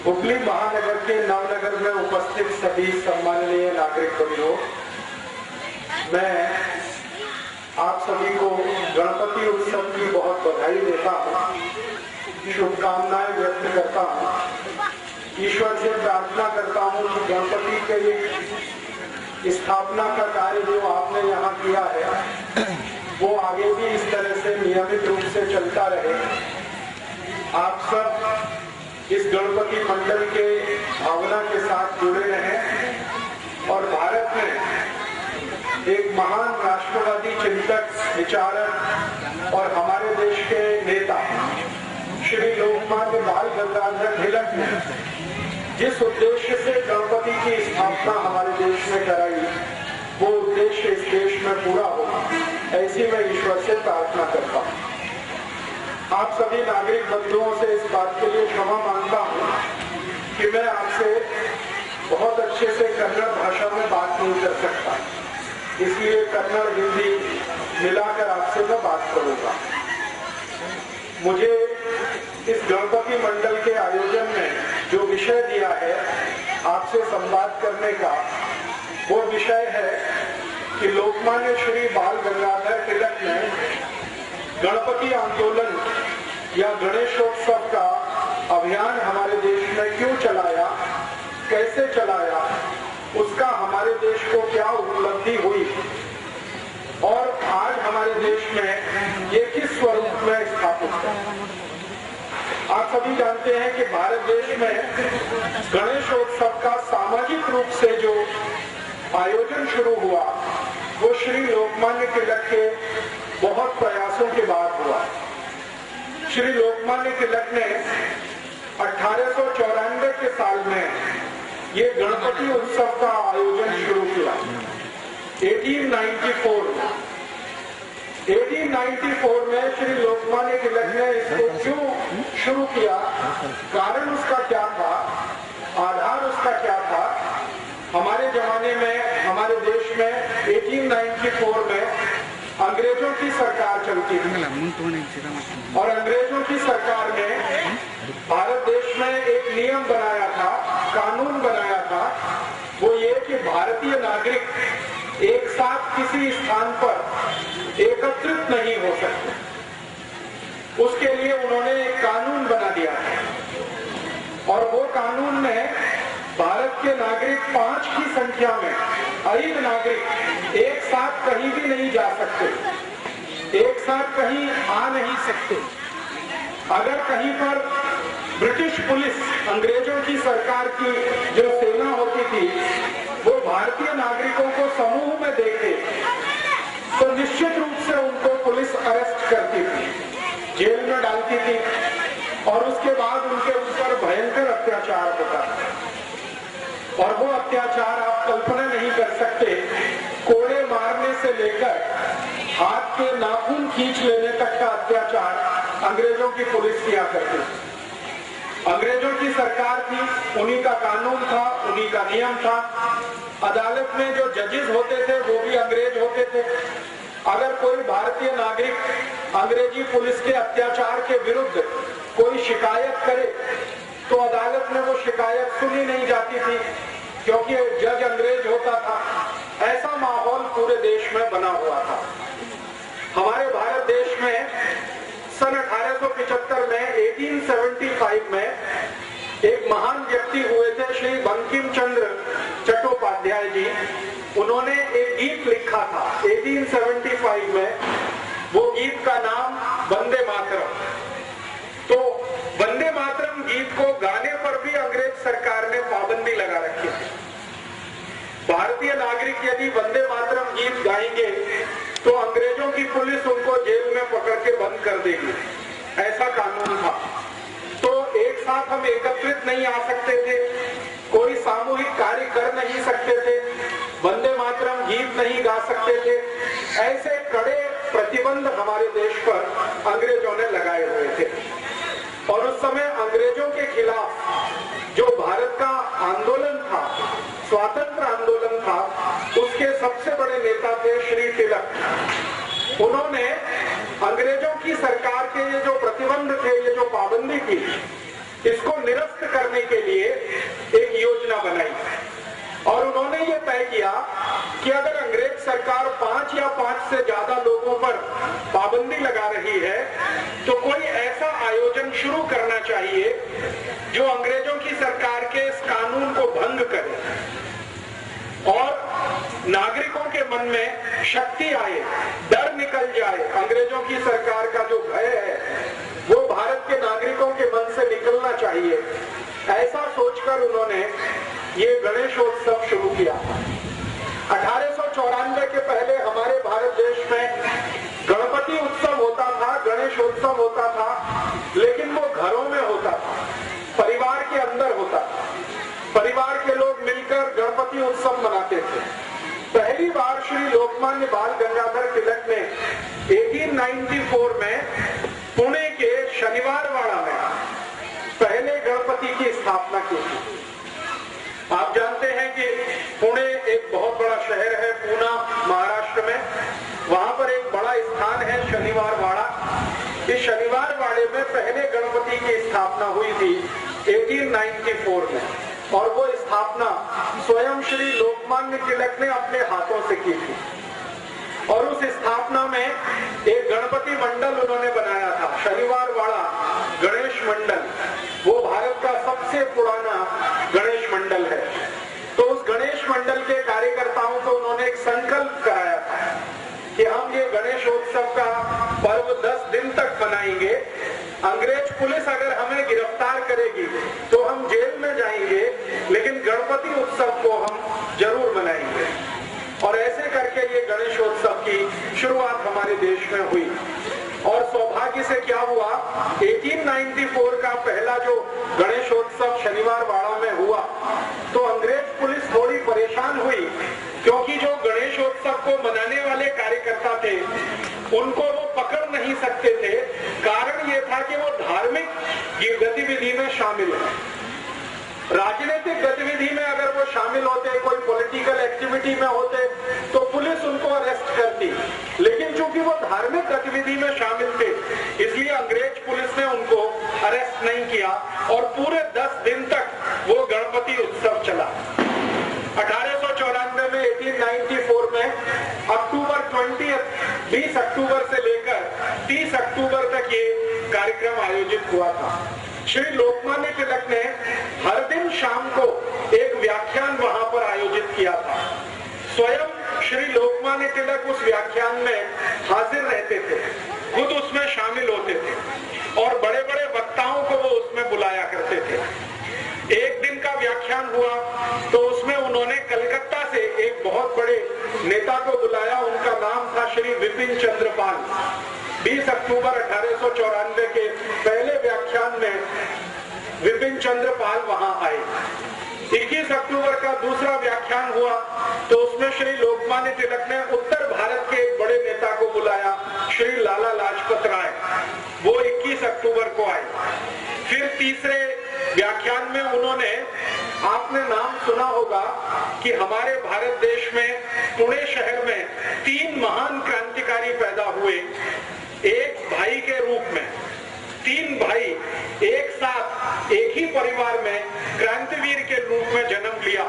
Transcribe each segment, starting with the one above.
हुगली महानगर के नवनगर में उपस्थित सभी सम्माननीय नागरिक बंधुओं, मैं आप सभी को गणपति उत्सव की बहुत बधाई देता हूँ, शुभकामनाएं व्यक्त करता हूँ। ईश्वर से प्रार्थना करता हूँ कि गणपति के स्थापना का कार्य जो आपने यहाँ किया है वो आगे भी इस तरह से नियमित रूप से चलता रहे। आप सब इस गणपति मंडल के भावना के साथ जुड़े रहें और भारत में एक महान राष्ट्रवादी चिंतक, विचारक और हमारे देश के नेता श्री लोकमान्य बाल गंगाधर तिलक ने जिस उद्देश्य से गणपति की स्थापना हमारे देश में कराई, वो उद्देश्य इस देश में पूरा हो, ऐसी मैं ईश्वर से प्रार्थना करता हूँ। आप सभी नागरिक बंधुओं से इस बात के लिए क्षमा मांगता हूँ कि मैं आपसे बहुत अच्छे से कन्नड़ भाषा में बात नहीं कर सकता, इसलिए कन्नड़ हिंदी मिलाकर आपसे मैं बात करूंगा। मुझे इस गणपति मंडल के आयोजन में जो विषय दिया है आपसे संवाद करने का, वो विषय है कि लोकमान्य श्री बाल गंगाधर तिलक ने गणपति आंदोलन या गणेशोत्सव का अभियान हमारे देश में क्यों चलाया, कैसे चलाया, उसका हमारे देश को क्या उपलब्धि हुई और आज हमारे देश में ये किस स्वरूप में स्थापित है। आप सभी जानते हैं कि भारत देश में गणेशोत्सव का सामाजिक रूप से जो आयोजन शुरू हुआ वो श्री लोकमान्य तिलक के बहुत प्रयासों के बाद हुआ। श्री लोकमान्य तिलक ने 1894 के साल में ये गणपति उत्सव का आयोजन शुरू किया। 1894 में श्री लोकमान्य तिलक ने इसको क्यों शुरू किया, कारण उसका क्या था, आधार उसका क्या था। हमारे जमाने में, हमारे देश में 1894 में अंग्रेजों की सरकार चलती थी और अंग्रेजों की सरकार ने भारत देश में एक नियम बनाया था, कानून बनाया था, वो ये कि भारतीय नागरिक एक साथ किसी स्थान पर एकत्रित नहीं हो सकते। उसके लिए उन्होंने एक कानून बना दिया और वो कानून में भारत के नागरिक 5 की संख्या में अधिक नागरिक एक साथ कहीं भी नहीं जा सकते, एक साथ कहीं आ नहीं सकते। अगर कहीं पर ब्रिटिश पुलिस, अंग्रेजों की सरकार की जो सेना होती थी, वो भारतीय नागरिकों को समूह में देखे तो निश्चित रूप से उनको पुलिस अरेस्ट करती थी, जेल में डालती थी और उसके बाद उनके ऊपर भयंकर अत्याचार होता था। और वो अत्याचार आप कल्पना नहीं कर सकते, कोड़े मारने से लेकर हाथ के नाखून खींच लेने तक का अत्याचार अंग्रेजों की पुलिस किया करती थी। अंग्रेजों की सरकार थी, उन्हीं का कानून था, उन्हीं का नियम था। अदालत में जो जजेस होते थे वो भी अंग्रेज होते थे। अगर कोई भारतीय नागरिक अंग्रेजी पुलिस के अत्याचार के विरुद्ध कोई शिकायत करे तो अदालत में वो शिकायत सुनी नहीं जाती थी, क्योंकि जज अंग्रेज होता था। ऐसा माहौल पूरे देश में बना हुआ था। हमारे भारत देश में सन 1875 में 1875 में एक महान व्यक्ति हुए थे, श्री बंकिम चंद्र चट्टोपाध्याय जी। उन्होंने एक गीत लिखा था 1875 में। वो गीत का नाम वंदे मातरम। तो वंदे मातरम गीत को गाने पर भी अंग्रेज सरकार ने पाबंदी लगा रखी थी। भारतीय नागरिक यदि वंदे मातरम गीत गाएंगे तो अंग्रेजों की पुलिस उनको जेल में पकड़ के बंद कर देगी, ऐसा कानून था। तो एक साथ हम एकत्रित नहीं आ सकते थे, कोई सामूहिक कार्य कर नहीं सकते थे, वंदे मातरम गीत नहीं गा सकते थे। ऐसे कड़े प्रतिबंध हमारे देश पर अंग्रेजों ने लगाए हुए थे। और उस समय अंग्रेजों के खिलाफ जो भारत का आंदोलन था, स्वातंत्र आंदोलन था, उसके सबसे बड़े नेता थे श्री तिलक। उन्होंने अंग्रेजों की सरकार के ये जो प्रतिबंध थे, ये जो पाबंदी थी, इसको निरस्त करने के लिए एक योजना बनाई। और उन्होंने ये तय किया कि अगर अंग्रेज सरकार 5 या 5 से ज्यादा लोगों पर पाबंदी लगा रही है तो कोई ऐसा आयोजन शुरू करना चाहिए जो अंग्रेजों की सरकार के इस कानून को भंग करे और नागरिकों के मन में शक्ति आए, डर निकल जाए। अंग्रेजों की सरकार का जो भय है वो भारत के नागरिकों के मन से निकलना चाहिए। ऐसा सोचकर उन्होंने ये गणेशोत्सव शुरू किया। 1894 के पहले हमारे भारत देश में गणपति उत्सव होता था, गणेशोत्सव होता था, लेकिन वो घरों में होता था, परिवार के अंदर होता था। परिवार के लोग मिलकर गणपति उत्सव मनाते थे। पहली बार श्री लोकमान्य बाल गंगाधर तिलक ने 1894 में पुणे के शनिवारवाड़ा में पहले गणपति की स्थापना की थी। आप जानते हैं कि पुणे एक बहुत बड़ा शहर है, पूना महाराष्ट्र में। वहां पर एक बड़ा स्थान है शनिवारवाड़ा। इस शनिवारवाड़े में पहले गणपति की स्थापना हुई थी 1894 में, और वो स्थापना स्वयं श्री लोकमान्य तिलक ने अपने हाथों से की थी। और उस स्थापना में एक गणपति मंडल उन्होंने बनाया था, शनिवारवाड़ा गणेश मंडल। वो भारत का सबसे पुराना गणेश मंडल है। तो उस गणेश मंडल के कार्यकर्ताओं को उन्होंने एक संकल्प कराया था कि हम ये गणेशोत्सव का पर्व 10 दिन तक मनाएंगे। अंग्रेज पुलिस अगर हमें गिरफ्तार करेगी तो हम जेल में जाएंगे, लेकिन गणपति उत्सव को हम जरूर मनाएंगे। और ऐसे करके ये गणेशोत्सव की शुरुआत हमारे देश में हुई। और सौभाग्य से क्या हुआ, 1894 का पहला जो गणेशोत्सव शनिवारवाड़ा में हुआ तो अंग्रेज पुलिस थोड़ी परेशान हुई, क्योंकि जो गणेशोत्सव को मनाने वाले कार्यकर्ता थे उनको वो पकड़ नहीं सकते थे। कारण ये था कि वो धार्मिक गतिविधि में शामिल है। राजनीतिक गतिविधि में अगर वो शामिल होते, कोई पॉलिटिकल एक्टिविटी में होते, तो पुलिस उनको अरेस्ट करती। लेकिन चूंकि वो धार्मिक गतिविधि में शामिल थे, इसलिए अंग्रेज पुलिस ने उनको अरेस्ट नहीं किया और पूरे 10 दिन तक वो गणपति उत्सव चला। 1894 में 1894 में अक्टूबर 20 अक्टूबर से लेकर 30 अक्टूबर तक ये कार्यक्रम आयोजित हुआ था। श्री लोकमान्य तिलक ने हर दिन शाम को एक व्याख्यान वहां पर आयोजित किया था। स्वयं श्री लोकमान्य तिलक उस व्याख्यान में हाजिर रहते थे, खुद उसमें शामिल होते थे और बड़े बड़े वक्ताओं को वो उसमें बुलाया करते थे। एक दिन का व्याख्यान हुआ तो उसमें उन्होंने कलकत्ता से एक बहुत बड़े नेता को बुलाया। उनका नाम था श्री विपिन चंद्र पाल। 20 अक्टूबर 1894 के पहले व्याख्यान में विपिन चंद्र पाल वहां आए। 21 अक्टूबर का दूसरा व्याख्यान हुआ तो उसमें श्री लोकमान्य तिलक ने उत्तर भारत के एक बड़े नेता को बुलाया, श्री लाला लाजपत राय। वो 21 अक्टूबर को आए। फिर तीसरे व्याख्यान में उन्होंने, आपने नाम सुना होगा कि हमारे भारत देश में पुणे शहर में 3 महान क्रांतिकारी पैदा हुए एक भाई के रूप में। 3 भाई एक साथ एक ही परिवार में क्रांतिवीर के रूप में जन्म लिया।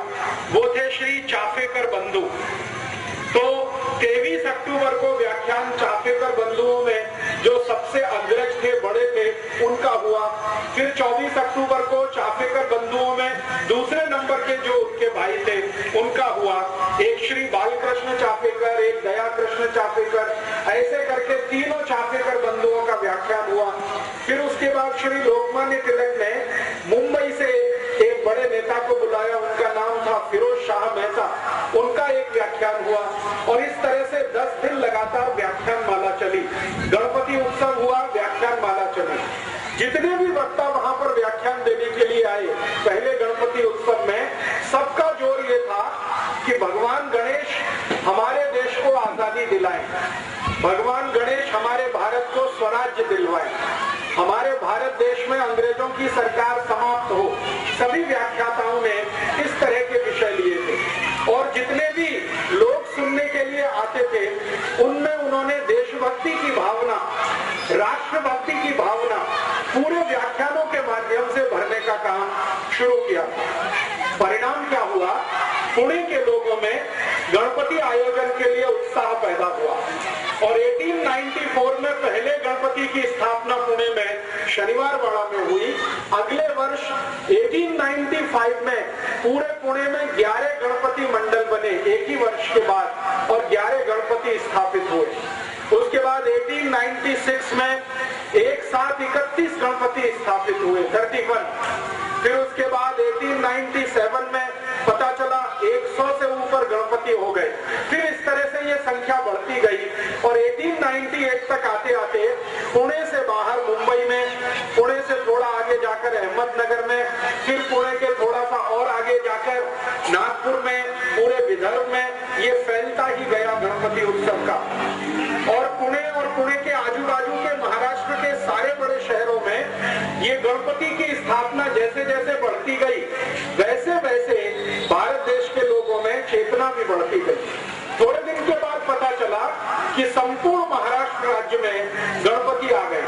वो थे श्री चाफेकर बंधु। तो 23 अक्टूबर को व्याख्यान चाफेकर बंधुओं में जो सबसे अग्रज थे, बड़े थे, उनका हुआ। फिर 24 अक्टूबर को चाफेकर बंधुओं में दूसरे नंबर के जो उनके भाई थे उनका हुआ। एक श्री बालकृष्ण चाफेकर, एक दया कृष्ण चाफेकर, ऐसे करके तीनों चाफेकर बंधुओं का व्याख्यान हुआ। फिर उसके बाद श्री लोकमान्य तिलक ने मुंबई से एक बड़े नेता को बुलाया, उनका नाम था फिरोज शाह मेहता, उनका एक व्याख्यान हुआ। और इस तरह से 10 दिन लगातार व्याख्यान माला चली। गणपति उत्सव हुआ, व्याख्यान माला चली। जितने भी वक्ता वहां पर व्याख्यान देने के लिए आए पहले गणपति उत्सव में, सबका जोर ये था कि भगवान गणेश हमारे देश को आजादी दिलाएं, भगवान गणेश हमारे भारत को स्वराज्य दिलवाएं, हमारे भारत देश में अंग्रेजों की सरकार समाप्त हो। सभी व्याख्याताओं ने इस तरह के विषय लिए थे। और जितने भी लोग सुनने के लिए आते थे उनमें उन्होंने देशभक्ति की भावना, राष्ट्रभक्ति की भावना पूरे व्याख्यानों के माध्यम से भरने का काम शुरू किया। परिणाम क्या हुआ? पुणे के लोगों में गणपति आयोजन के लिए उत्साह पैदा हुआ। और 1894 में पहले गणपति की स्थापना पुणे में शनिवारवाड़ा में हुई। अगले वर्ष 1895 में पूरे पुणे में 11 गणपति मंडल बने एक ही वर्ष के बाद, और 11 गणपति स्थापित हुए। उसके बाद 1896 में एक साथ 31 गणपति स्थापित हुए, 31। फिर उसके बाद 1897 में पता चला 100 से ऊपर गणपति हो गए। फिर इस तरह से ये संख्या बढ़ती गई और 1898 तक आते आते पुणे से बाहर मुंबई में, पुणे से थोड़ा आगे जाकर अहमदनगर में, फिर पुणे के थोड़ा सा और आगे जाकर नागपुर में, पूरे विदर्भ में ये फैलता ही गया गणपति उत्सव का। और पुणे के आजू बाजू के महाराष्ट्र के सारे बड़े शहरों में ये गणपति की स्थापना जैसे जैसे बढ़ती गई, वैसे वैसे भारत देश के लोगों में चेतना भी बढ़ती गई। थोड़े दिन के बाद पता चला कि संपूर्ण महाराष्ट्र राज्य में गणपति आ गए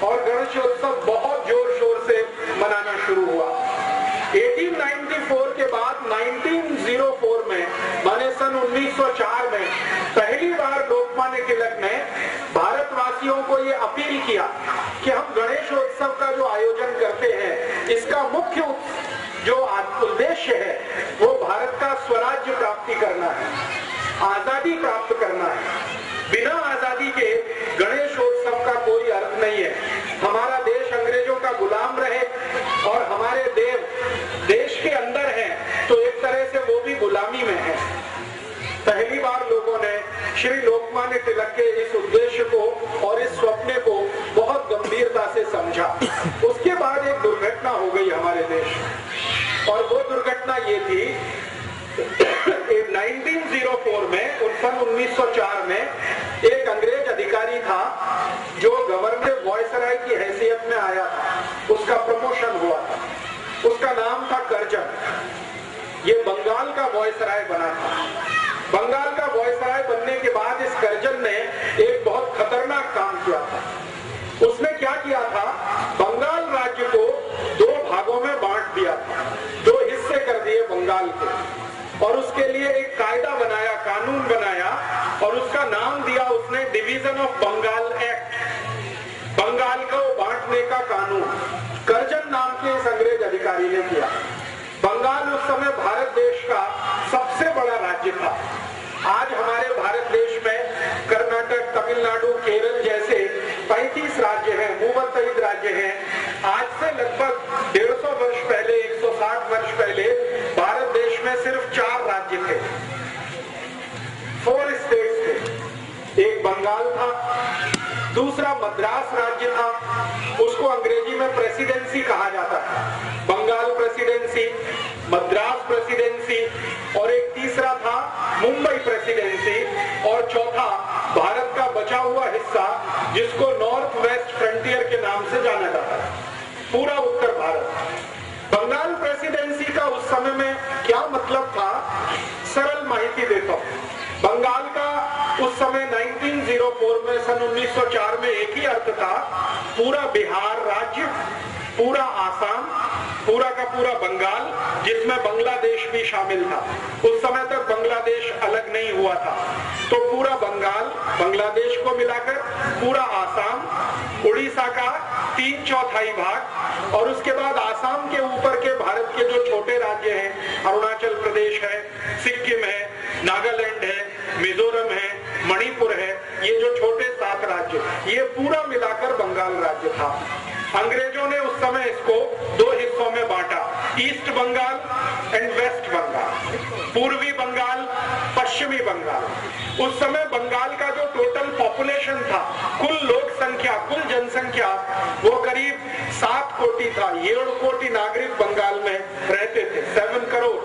और गणेशोत्सव बहुत जोर शोर से मनाना शुरू हुआ। 1894 के बाद 1904 में, माने सन 1904 में पहली बार लोकमान्य तिलक ने भारतवासियों को ये अपील किया कि हम गणेशोत्सव का जो आयोजन करते हैं, इसका मुख्य जो उद्देश्य है वो भारत का स्वराज्य प्राप्ति करना है, आजादी प्राप्त करना है। बिना आजादी के गणेशोत्सव का कोई अर्थ नहीं है। हमारा देश अंग्रेजों का गुलाम रहे और हमारे देव देश के अंदर हैं, तो एक तरह से वो भी गुलामी में है। पहली बार लोगों ने श्री लोकमान्य तिलक के इस उद्देश्य को और इस स्वप्न को बहुत गंभीरता से समझा। उसके बाद एक दुर्घटना हो गई हमारे देश, और वो दुर्घटना ये थी 1904 में, सन 1904 में एक अंग्रेज अधिकारी था जो गवर्नर वॉयसराय की हैसियत में आया था, उसका प्रमोशन हुआ था। उसका नाम था कर्जन। ये बंगाल का वॉयसराय बना था। बंगाल का वॉयसराय बनने के बाद इस कर्जन ने एक बहुत खतरनाक काम किया था। उसने क्या किया था? बंगाल राज्य को 2 भागों में बांट दिया था, 2 हिस्से कर दिए बंगाल के, और उसके लिए एक कायदा बनाया, कानून बनाया, और उसका नाम दिया उसने division of Bengal act, Bengal को बांटने का कानून। कर्जन नाम के इस अंग्रेज अधिकारी ने किया। बंगाल उस समय भारत देश का सबसे बड़ा राज्य था। आज हमारे भारत देश में कर्नाटक, तमिलनाडु, केरल जैसे 35 राज्य हैं, मुवत्तहिद राज्य हैं। आज से लगभग 150 वर्ष पहले, 160 वर्ष पहले भारत देश में सिर्फ 4 राज्य थे, 4 स्टेट्स थे। एक बंगाल था, दूसरा मद्रास राज्य था, उसको अंग्रेजी में प्रेसिडेंसी कहा जाता था। बंगाल प्रेसिडेंसी, मद्रास प्रेसिडेंसी, और एक तीसरा था मुंबई प्रेसिडेंसी, और चौथा भारत का बचा हुआ हिस्सा जिसको नॉर्थ वेस्ट फ्रंटियर के नाम से जाना जाता है, पूरा उत्तर भारत। उस समय में क्या मतलब था, सरल माहिती देता हूं। बंगाल का उस समय 1904 में, सन 1904 में एक ही अर्थ था, पूरा बिहार राज्य, पूरा आसाम, पूरा का पूरा बंगाल, जिसमें बांग्लादेश भी शामिल था। उस समय तक बांग्लादेश अलग नहीं हुआ था। तो पूरा बंगाल, बांग्लादेश को मिलाकर पूरा आसाम, उड़ीसा का 3/4 भाग, और उसके बाद आसाम के ऊपर के भारत के जो छोटे राज्य हैं, अरुणाचल प्रदेश है, सिक्किम है, नागालैंड है, मिजोरम है, मणिपुर है, ये जो छोटे 7 राज्य, ये पूरा मिलाकर बंगाल राज्य था। अंग्रेजों ने उस समय इसको 2 हिस्सों में बांटा, east Bengal and west Bengal, पूर्वी बंगाल, पश्चिमी बंगाल। उस समय बंगाल का जो टोटल पॉपुलेशन था, कुल लोक संख्या, कुल जनसंख्या, वो करीब 7 कोटि था। 7 कोटि नागरिक बंगाल में रहते थे, 7 करोड़।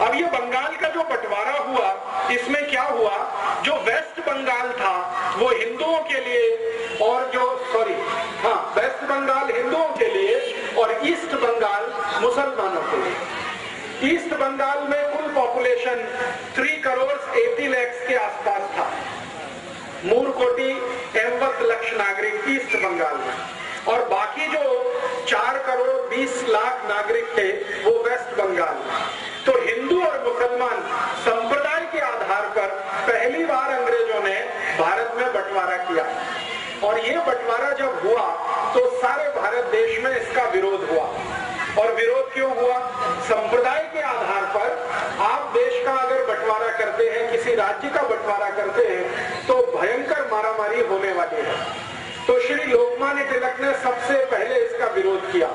अब ये बंगाल का जो बंटवारा हुआ, इसमें क्या हुआ, जो वेस्ट बंगाल था वो हिंदुओं के लिए, और जो वेस्ट बंगाल हिंदुओं के लिए और ईस्ट बंगाल मुसलमानों के लिए। ईस्ट बंगाल में कुल पॉपुलेशन 3 करोड़ 80 लाख के आसपास था। 3 कोटि 80 लाख नागरिक ईस्ट बंगाल में, और बाकी जो 4 करोड़ 20 लाख नागरिक थे वो वेस्ट बंगाल में। तो हिंदू और मुसलमान संप्रदाय के आधार पर पहली बार अंग्रेजों ने भारत में बंटवारा किया, और ये बंटवारा जब हुआ तो सारे भारत देश में इसका विरोध हुआ। और विरोध क्यों हुआ? संप्रदाय के आधार पर आप देश का अगर बंटवारा करते हैं, किसी राज्य का बंटवारा करते हैं, तो भयंकर मारामारी होने वाली है। तो श्री लोकमान्य तिलक ने सबसे पहले इसका विरोध किया,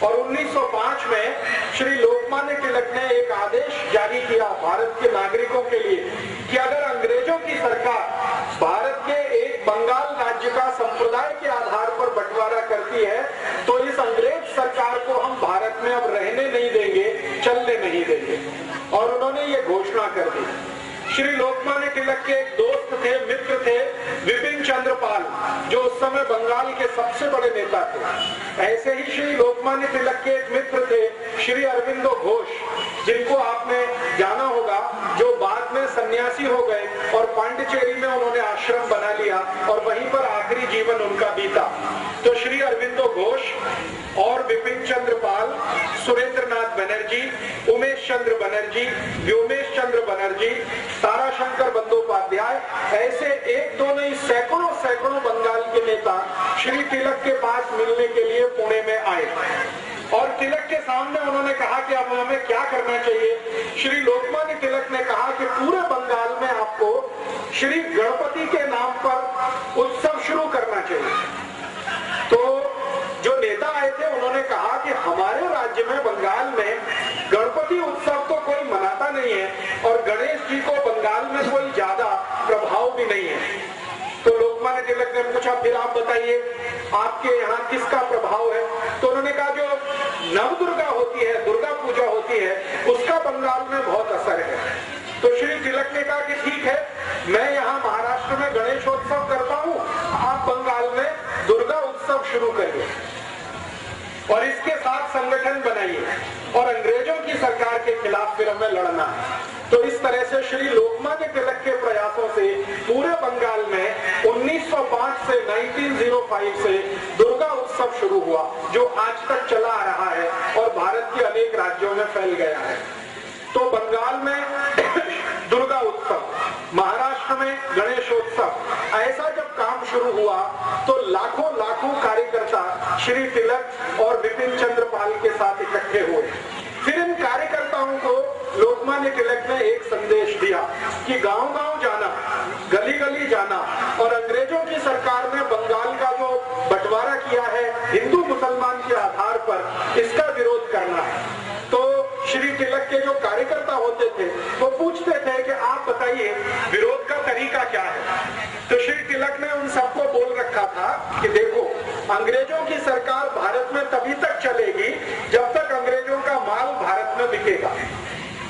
और 1905 में श्री लोकमान्य तिलक ने एक आदेश जारी किया भारत के नागरिकों के लिए कि अगर अंग्रेजों की सरकार भारत के एक बंगाल राज्य का संप्रदाय के आधार पर बंटवारा करती है, तो इस अंग्रेज सरकार को हम भारत में अब रहने नहीं देंगे, चलने नहीं देंगे। और उन्होंने ये घोषणा कर दी। श्री लोकमान्य तिलक के एक दोस्त थे, मित्र थे, विपिन चंद्र पाल, जो उस समय बंगाल के सबसे बड़े नेता थे। ऐसे ही श्री लोकमान्य तिलक के एक मित्र थे श्री अरविंदो घोष, जिनको आपने जाना होगा, जो बाद में सन्यासी हो गए और पांडिचेरी में उन्होंने आश्रम बना लिया और वहीं पर आखिरी जीवन उनका बीता। तो श्री अरविंदो घोष और विपिन चंद्र पाल, सुरेंद्रनाथ बनर्जी, उमेश चंद्र बनर्जी, व्योमेश चंद्र बनर्जी, ताराशंकर बंदोपाध्याय, ऐसे 1-2 नहीं सैकड़ों बंगाल के नेता श्री तिलक के पास मिलने के लिए पुणे में आए। और तिलक के सामने उन्होंने कहा कि अब हमें क्या करना चाहिए। श्री लोकमान्य तिलक ने कहा कि पूरे बंगाल में आपको श्री गणपति के नाम पर उत्सव शुरू करना चाहिए। तो जो नेता आए थे उन्होंने कहा कि हमारे राज्य में, बंगाल में, गणपति उत्सव तो कोई मनाता नहीं है, और गणेश जी को बंगाल में कोई ज्यादा प्रभाव भी नहीं है। तो लोकमान्य तिलक ने पूछा, फिर आप बताइए आपके यहाँ किसका प्रभाव है? तो उन्होंने कहा जो नवदुर्गा होती है, दुर्गा पूजा होती है, उसका बंगाल में बहुत असर है। तो श्री तिलक ने कहा कि ठीक है, मैं यहाँ महाराष्ट्र में गणेशोत्सव करता हूँ, आप बंगाल में दुर्गा उत्सव शुरू करिए और इसके साथ संगठन बनाइए, और अंग्रेजों की सरकार के खिलाफ फिर हमें लड़ना है। तो इस तरह से श्री लोकमान्य तिलक के प्रयासों से पूरे बंगाल में 1905 से 1905 से दुर्गा उत्सव शुरू हुआ, जो आज तक चला आ रहा है और भारत के अनेक राज्यों में फैल गया है। तो बंगाल में दुर्गा उत्सव, महाराष्ट्र में गणेशोत्सव, ऐसा जब काम शुरू हुआ तो लाखों कार्यकर्ता श्री तिलक और विपिन चंद्र पाल के साथ इकट्ठे हुए। फिर इन कार्यकर्ताओं को लोकमान्य तिलक ने एक संदेश दिया कि गांव-गांव जाना, गली-गली जाना, और अंग्रेजों की सरकार ने बंगाल का जो बंटवारा किया है हिंदू मुसलमान के आधार पर, इसका विरोध करना है। तो श्री तिलक के जो कार्यकर्ता होते थे वो पूछते थे कि आप बताइए विरोध का तरीका क्या है। तो श्री तिलक ने उन सबको बोल रखा था कि देखो, अंग्रेजों की सरकार भारत में तभी तक चलेगी जब तक अंग्रेजों का माल भारत में बिकेगा।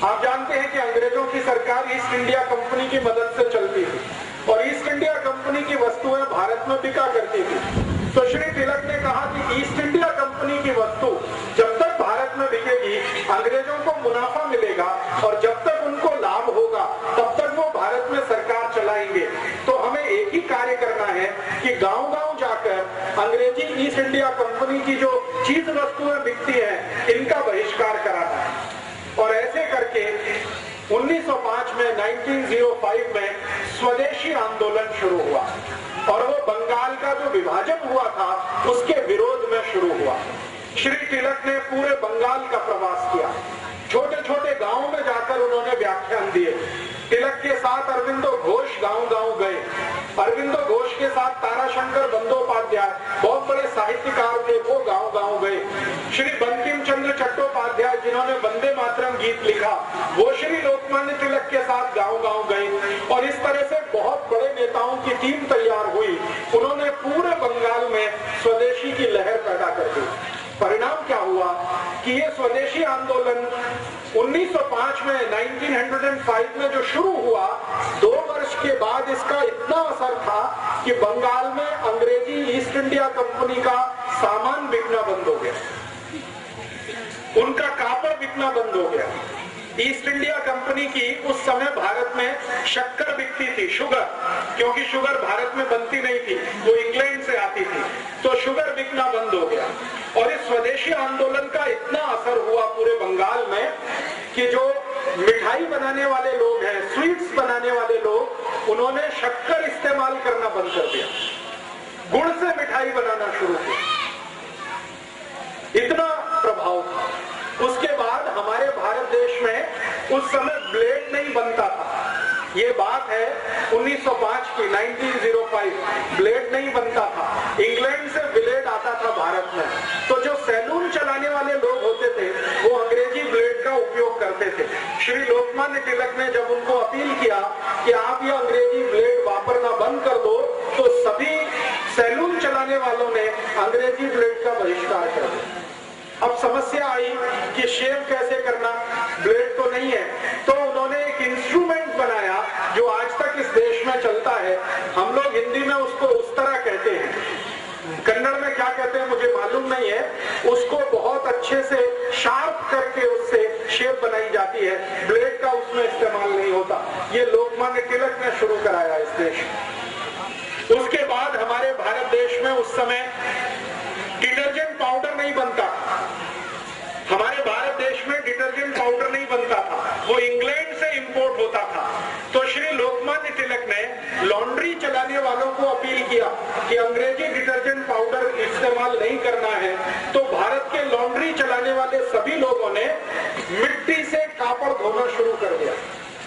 आप जानते हैं कि अंग्रेजों की सरकार ईस्ट इंडिया कंपनी की मदद से चलती थी, और ईस्ट इंडिया कंपनी की वस्तुएं भारत में बिका करती थी। तो श्री तिलक ने कहा कि ईस्ट इंडिया कंपनी की वस्तु जब तक भारत में में बिकेगी, अंग्रेजों को मुनाफा मिलेगा और जब तक उनको लाभ होगा तब तक वो भारत में सरकार चलाएंगे। तो हमें एक ही कार्य करना है कि गांव-गांव जाकर अंग्रेजी ईस्ट इंडिया कंपनी की जो चीज वस्तुएं बिकती हैं इनका बहिष्कार कराना है। और ऐसे करके 1905 में 1905 में स्वदेशी आंदोलन शुरू हुआ और वो बंगाल का जो विभाजन हुआ था उसके विरोध में शुरू हुआ। श्री तिलक ने पूरे बंगाल का प्रवास किया, छोटे छोटे गांवों में जाकर उन्होंने व्याख्यान दिए। तिलक के साथ अरविंदो घोष गांव-गांव गए। अरविंदो घोष के साथ ताराशंकर बंदोपाध्याय बहुत बड़े साहित्यकार थे, वो गांव-गांव गए। श्री बंकिम चंद्र चट्टोपाध्याय जिन्होंने वंदे मातरम गीत लिखा, वो श्री लोकमान्य तिलक के साथ गांव-गांव गए और इस तरह से बहुत बड़े नेताओं की टीम तैयार हुई। उन्होंने पूरे बंगाल में स्वदेशी की लहर पैदा कर दी। परिणाम क्या हुआ कि ये स्वदेशी आंदोलन 1905 में 1905 में जो शुरू हुआ, 2 वर्ष के बाद इसका इतना असर था कि बंगाल में अंग्रेजी ईस्ट इंडिया कंपनी का सामान बिकना बंद हो गया, उनका कापड़ बिकना बंद हो गया। ईस्ट इंडिया कंपनी की उस समय भारत में शक्कर बिकती थी, शुगर, क्योंकि शुगर भारत में बनती नहीं थी, वो इंग्लैंड से आती थी, तो शुगर बिकना बंद हो गया। और इस स्वदेशी आंदोलन का इतना असर हुआ पूरे बंगाल में कि जो मिठाई बनाने वाले लोग हैं, स्वीट्स बनाने वाले लोग, उन्होंने शक्कर इस्तेमाल करना बंद कर दिया, गुड़ से मिठाई बनाना शुरू किया। इतना प्रभाव था। उसके बाद हमारे भारत देश में उस समय ब्लेड नहीं बनता था। ये बात है 1905 की, 1905 ब्लेड नहीं बनता था, इंग्लैंड से ब्लेड आता था भारत में। तो जो सैलून चलाने वाले लोग होते थे वो अंग्रेजी ब्लेड का उपयोग करते थे। श्री लोकमान्य तिलक ने जब उनको अपील किया कि आप ये अंग्रेजी ब्लेड वापरना बंद कर दो, तो सभी सैलून चलाने वालों ने अंग्रेजी ब्लेड का बहिष्कार कर दिया। अब समस्या आई कि शेव कैसे करना, ब्लेड तो नहीं है, तो उन्होंने एक इंस्ट्रूमेंट बनाया जो आज तक इस देश में चलता है। हम लोग हिंदी में उसको उस तरह कहते हैं, कन्नड़ में क्या कहते हैं मुझे मालूम नहीं है। उसको बहुत अच्छे से शार्प करके उससे शेप बनाई जाती है, ब्लेड का उसमें इस्तेमाल नहीं होता। ये लोकमान्य तिलक ने शुरू कराया इस देश। उसके बाद हमारे भारत देश में उस समय डिटर्जेंट पाउडर नहीं बनता। हमारे भारत देश में डिटर्जेंट पाउडर नहीं बनता था, वो इंग्लैंड से इंपोर्ट होता था। तो श्री लोकमान्य तिलक ने लॉन्ड्री चलाने वालों को अपील किया कि अंग्रेजी डिटर्जेंट पाउडर इस्तेमाल नहीं करना है। तो भारत के लॉन्ड्री चलाने वाले सभी लोगों ने मिट्टी से कापड़ धोना शुरू कर दिया,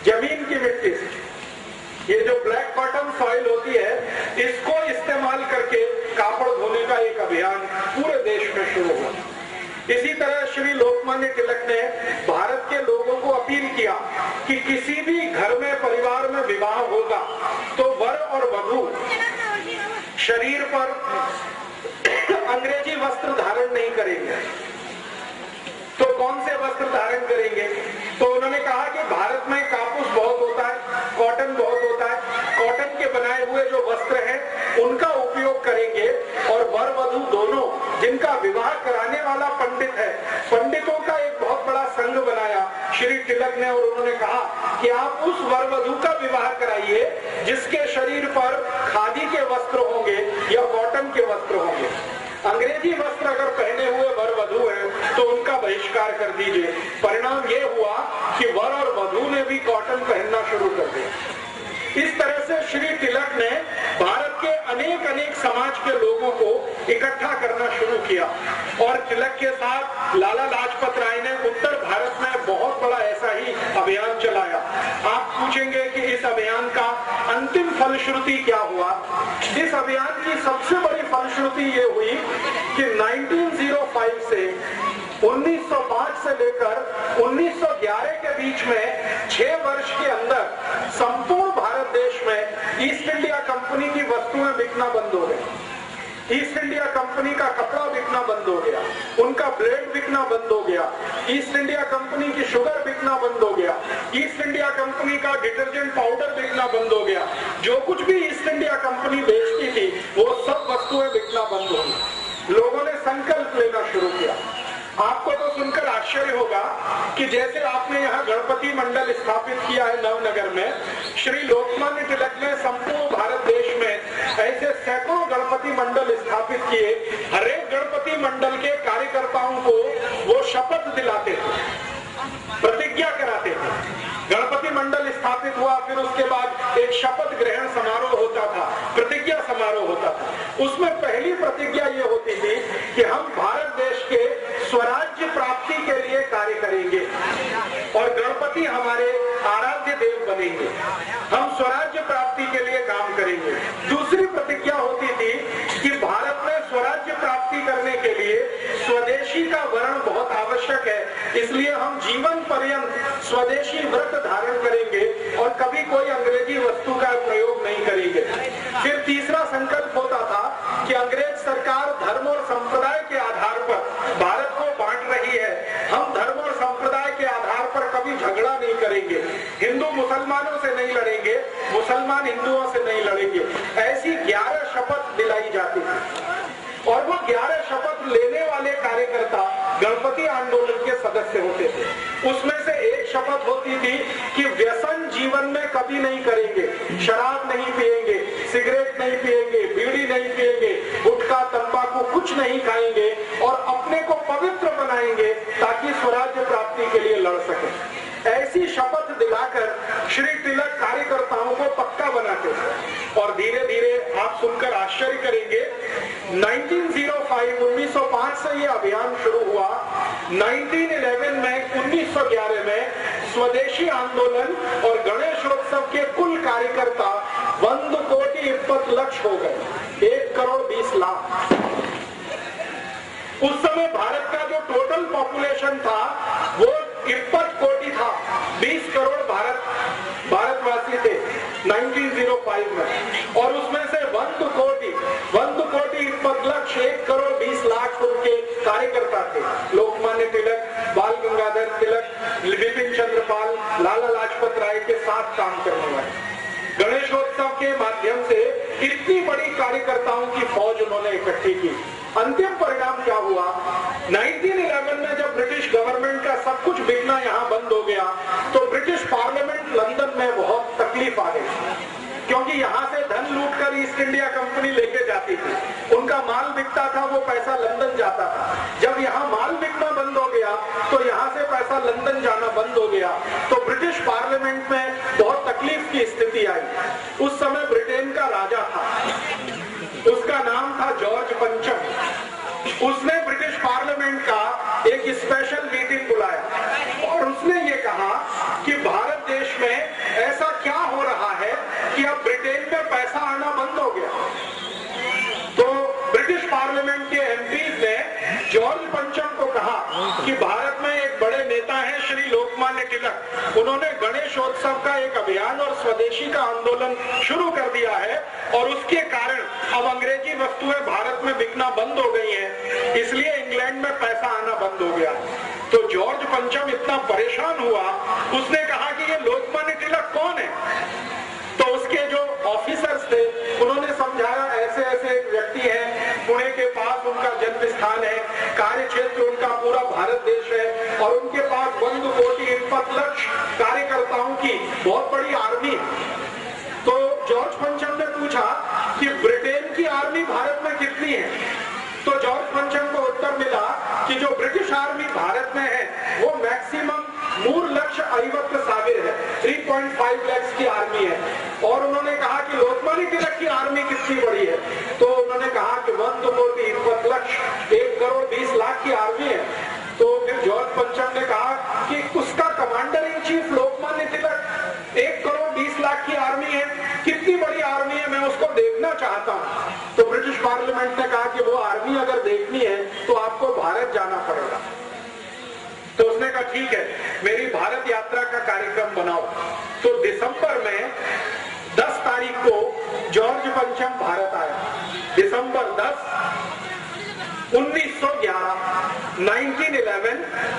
जमीन की मिट्टी से। ये जो ब्लैक बॉटम सॉइल होती है, इसको इस्तेमाल करके कापड़ धोने का एक अभियान पूरे देश में शुरू हुआ। इसी तरह श्री लोकमान्य तिलक ने भारत के लोगों को अपील किया कि किसी भी घर में, परिवार में विवाह होगा तो वर और वधू शरीर पर अंग्रेजी वस्त्र धारण नहीं करेंगे। तो कौन से वस्त्र धारण करेंगे? तो उन्होंने कहा कि भारत में कापूस बहुत होता है, कॉटन बहुत होता है, कॉटन के बनाए हुए जो वस्त्र हैं उनका उपयोग करेंगे। और वर वधू दोनों, जिनका विवाह कराने वाला पंडित है, पंडितों का एक बहुत बड़ा संघ बनाया श्री तिलक ने। और उन्होंने कहा कि आप उस वर वधू का विवाह कराइए जिसके शरीर पर खादी के वस्त्र होंगे या कॉटन के वस्त्र होंगे। अंग्रेजी वस्त्र अगर पहने हुए वर वधू है तो उनका बहिष्कार कर दीजिए। परिणाम ये हुआ कि वर और वधू ने भी कॉटन पहनना शुरू कर दिया। इस तरह से श्री तिलक ने भारत के अनेक अनेक समाज के लोगों को इकट्ठा करना शुरू किया। और तिलक के साथ लाला लाजपत राय ने उत्तर भारत में बहुत बड़ा ऐसा ही अभियान चलाया। आप पूछेंगे कि इस अभियान का अंतिम फलश्रुति क्या हुआ? इस अभियान की सबसे बड़ी फलश्रुति ये हुई कि 1905 से 1905 से लेकर 1911 के बीच में 6 वर्ष के अंदर संपूर्ण भारत देश में ईस्ट इंडिया कंपनी की वस्तुएं बिकना बंद हो गई। ईस्ट इंडिया कंपनी का कपड़ा बिकना बंद हो गया, उनका ब्लेड बिकना बंद हो गया, ईस्ट इंडिया कंपनी की शुगर बिकना बंद हो गया, ईस्ट इंडिया कंपनी का डिटर्जेंट पाउडर बिकना बंद हो गया। जो कुछ भी ईस्ट इंडिया कंपनी बेचती थी वो सब वस्तुएं बिकना बंद हो गई। लोगों ने संकल्प लेना शुरू किया आपको तो सुनकर आश्चर्य होगा कि जैसे आपने यहाँ गणपति मंडल स्थापित किया है नवनगर में, श्री लोकमान्य तिलक ने संपूर्ण भारत देश में ऐसे सैकड़ों गणपति मंडल स्थापित किए। हर एक गणपति मंडल के कार्यकर्ताओं को वो शपथ दिलाते थे, प्रतिज्ञा कराते थे। गणपति मंडल स्थापित हुआ, फिर उसके बाद एक शपथ ग्रहण समारोह होता था, प्रतिज्ञा समारोह होता था। उसमें पहली प्रतिज्ञा ये होती थी कि हम भारत देश के स्वराज्य प्राप्ति के लिए कार्य करेंगे और गणपति हमारे आराध्य देव बनेंगे, हम स्वराज्य प्राप्ति के लिए काम करेंगे। दूसरी प्रतिज्ञा होती थी कि भारत में स्वराज्य प्राप्ति करने के लिए स्वदेशी का वर्ण बहुत आवश्यक है, इसलिए हम जीवन पर्यंत स्वदेशी व्रत धारण करेंगे और कभी कोई अंग्रेजी वस्तु का प्रयोग नहीं करेंगे। फिर तीसरा संकल्प होता था कि अंग्रेज सरकार धर्म और संप्रदाय के आधार पर भारत को बांट रही है, हम धर्म और संप्रदाय के आधार पर कभी झगड़ा नहीं करेंगे, हिंदू मुसलमानों से नहीं लड़ेंगे, मुसलमान हिंदुओं से नहीं लड़ेंगे। ऐसी 11 शपथ दिलाई जाती थी और वो 11 शपथ लेने वाले कार्यकर्ता गणपति आंदोलन के सदस्य होते थे। उसमें से एक शपथ होती थी कि व्यसन जीवन में कभी नहीं करेंगे, शराब नहीं पिएंगे, सिगरेट नहीं पिएंगे, बीड़ी नहीं पिएंगे, गुटखा तंबाकू कुछ नहीं खाएंगे और अपने को पवित्र बनाएंगे ताकि स्वराज्य प्राप्ति के लिए लड़ सके। ऐसी शपथ दिलाकर श्री तिलक कार्यकर्ताओं को पक्का बनाते थे और धीरे धीरे आप सुनकर आश्चर्य करेंगे, 1905 से ये अभियान शुरू हुआ। 1911 में 1911 में स्वदेशी आंदोलन और गणेशोत्सव के कुल कार्यकर्ता 1,20,20 हो गए, 1,20,00,000। उस समय भारत का जो टोटल पॉपुलेशन था वो 21 कोटि था, 20 करोड़ भारतवासी थे 1905 में और उसमें से 1,20,20,1,20,00,000 उनके कार्यकर्ता थे। लोकमान्य तिलक, बाल गंगाधर तिलक, विपिन चंद्र पाल, लाला लाजपत राय के साथ काम करने वाले। गणेशोत्सव के माध्यम से इतनी बड़ी कार्यकर्ताओं की फौज उन्होंने इकट्ठी की। अंतिम परिणाम क्या हुआ? 1911 में जब ब्रिटिश गवर्नमेंट का सब कुछ बिकना यहाँ बंद हो गया तो ब्रिटिश पार्लियामेंट लंदन में बहुत तकलीफ आ गई, क्योंकि यहाँ से धन लूटकर ईस्ट इंडिया कंपनी लेके जाती थी, उनका माल बिकता था, वो पैसा लंदन जाता था। जब यहाँ माल बिकना बंद हो गया तो यहाँ से पैसा लंदन जाना बंद हो गया, तो ब्रिटिश पार्लियामेंट में बहुत तकलीफ की स्थिति आई। उस समय ब्रिटेन का राजा था, उसका नाम था जॉर्ज पंचम। उसने ब्रिटिश पार्लियामेंट का एक स्पेशल मीटिंग बुलाया और उसने ये कहा कि भारत देश में ऐसा क्या हो रहा है कि अब ब्रिटेन में पैसा आना बंद हो गया। तो ब्रिटिश पार्लियामेंट के एमपीज ने जॉर्ज पंचम को कहा कि भारत में एक बड़े नेता हैं श्री लोकमान्य तिलक, उन्होंने गणेशोत्सव का एक अभियान और स्वदेशी का आंदोलन शुरू कर दिया है और उसके कारण अब अंग्रेजी वस्तुएं भारत में बिकना बंद हो गई हैं, इसलिए इंग्लैंड में पैसा आना बंद हो गया। तो जॉर्ज पंचम इतना परेशान हुआ, उसने कहा कि ये लोकमान्य तिलक कौन है? तो उसके जो ऑफिसर्स थे उन्होंने समझाया ऐसे ऐसे एक व्यक्ति है, पुणे के पास उनका जन्म स्थान है, कार्य क्षेत्र उनका पूरा भारत देश है और उनके पास 1,20,20,00,000 कार्यकर्ताओं की बहुत बड़ी आर्मी है। तो जॉर्ज पंचम ने पूछा कि ब्रिटेन की आर्मी भारत में कितनी है? तो जॉर्ज पंचम को उत्तर मिला कि जो ब्रिटिश आर्मी भारत में है वो मैक्सिमम 3,50,000 है, 3.5 लाख की आर्मी है। और उन्होंने कहा कि लोकमान्य तिलक की आर्मी कितनी बड़ी है? तो उन्होंने कहा कि 1,20,00,000 की आर्मी है। तो फिर जॉर्ज पंचम ने कहा कि उसका commander in chief Lokmanya Tilak 1,20,00,000 की आर्मी है, कितनी बड़ी आर्मी है, मैं उसको देखना चाहता हूँ। तो ब्रिटिश पार्लियामेंट ने कहा कि वो आर्मी अगर देखनी है तो आपको भारत जाना पड़ेगा। तो उसने कहा ठीक है, मेरी भारत यात्रा का कार्यक्रम बनाओ। तो दिसंबर में 10 तारीख को जॉर्ज पंचम भारत आया, दिसंबर 10, 1911,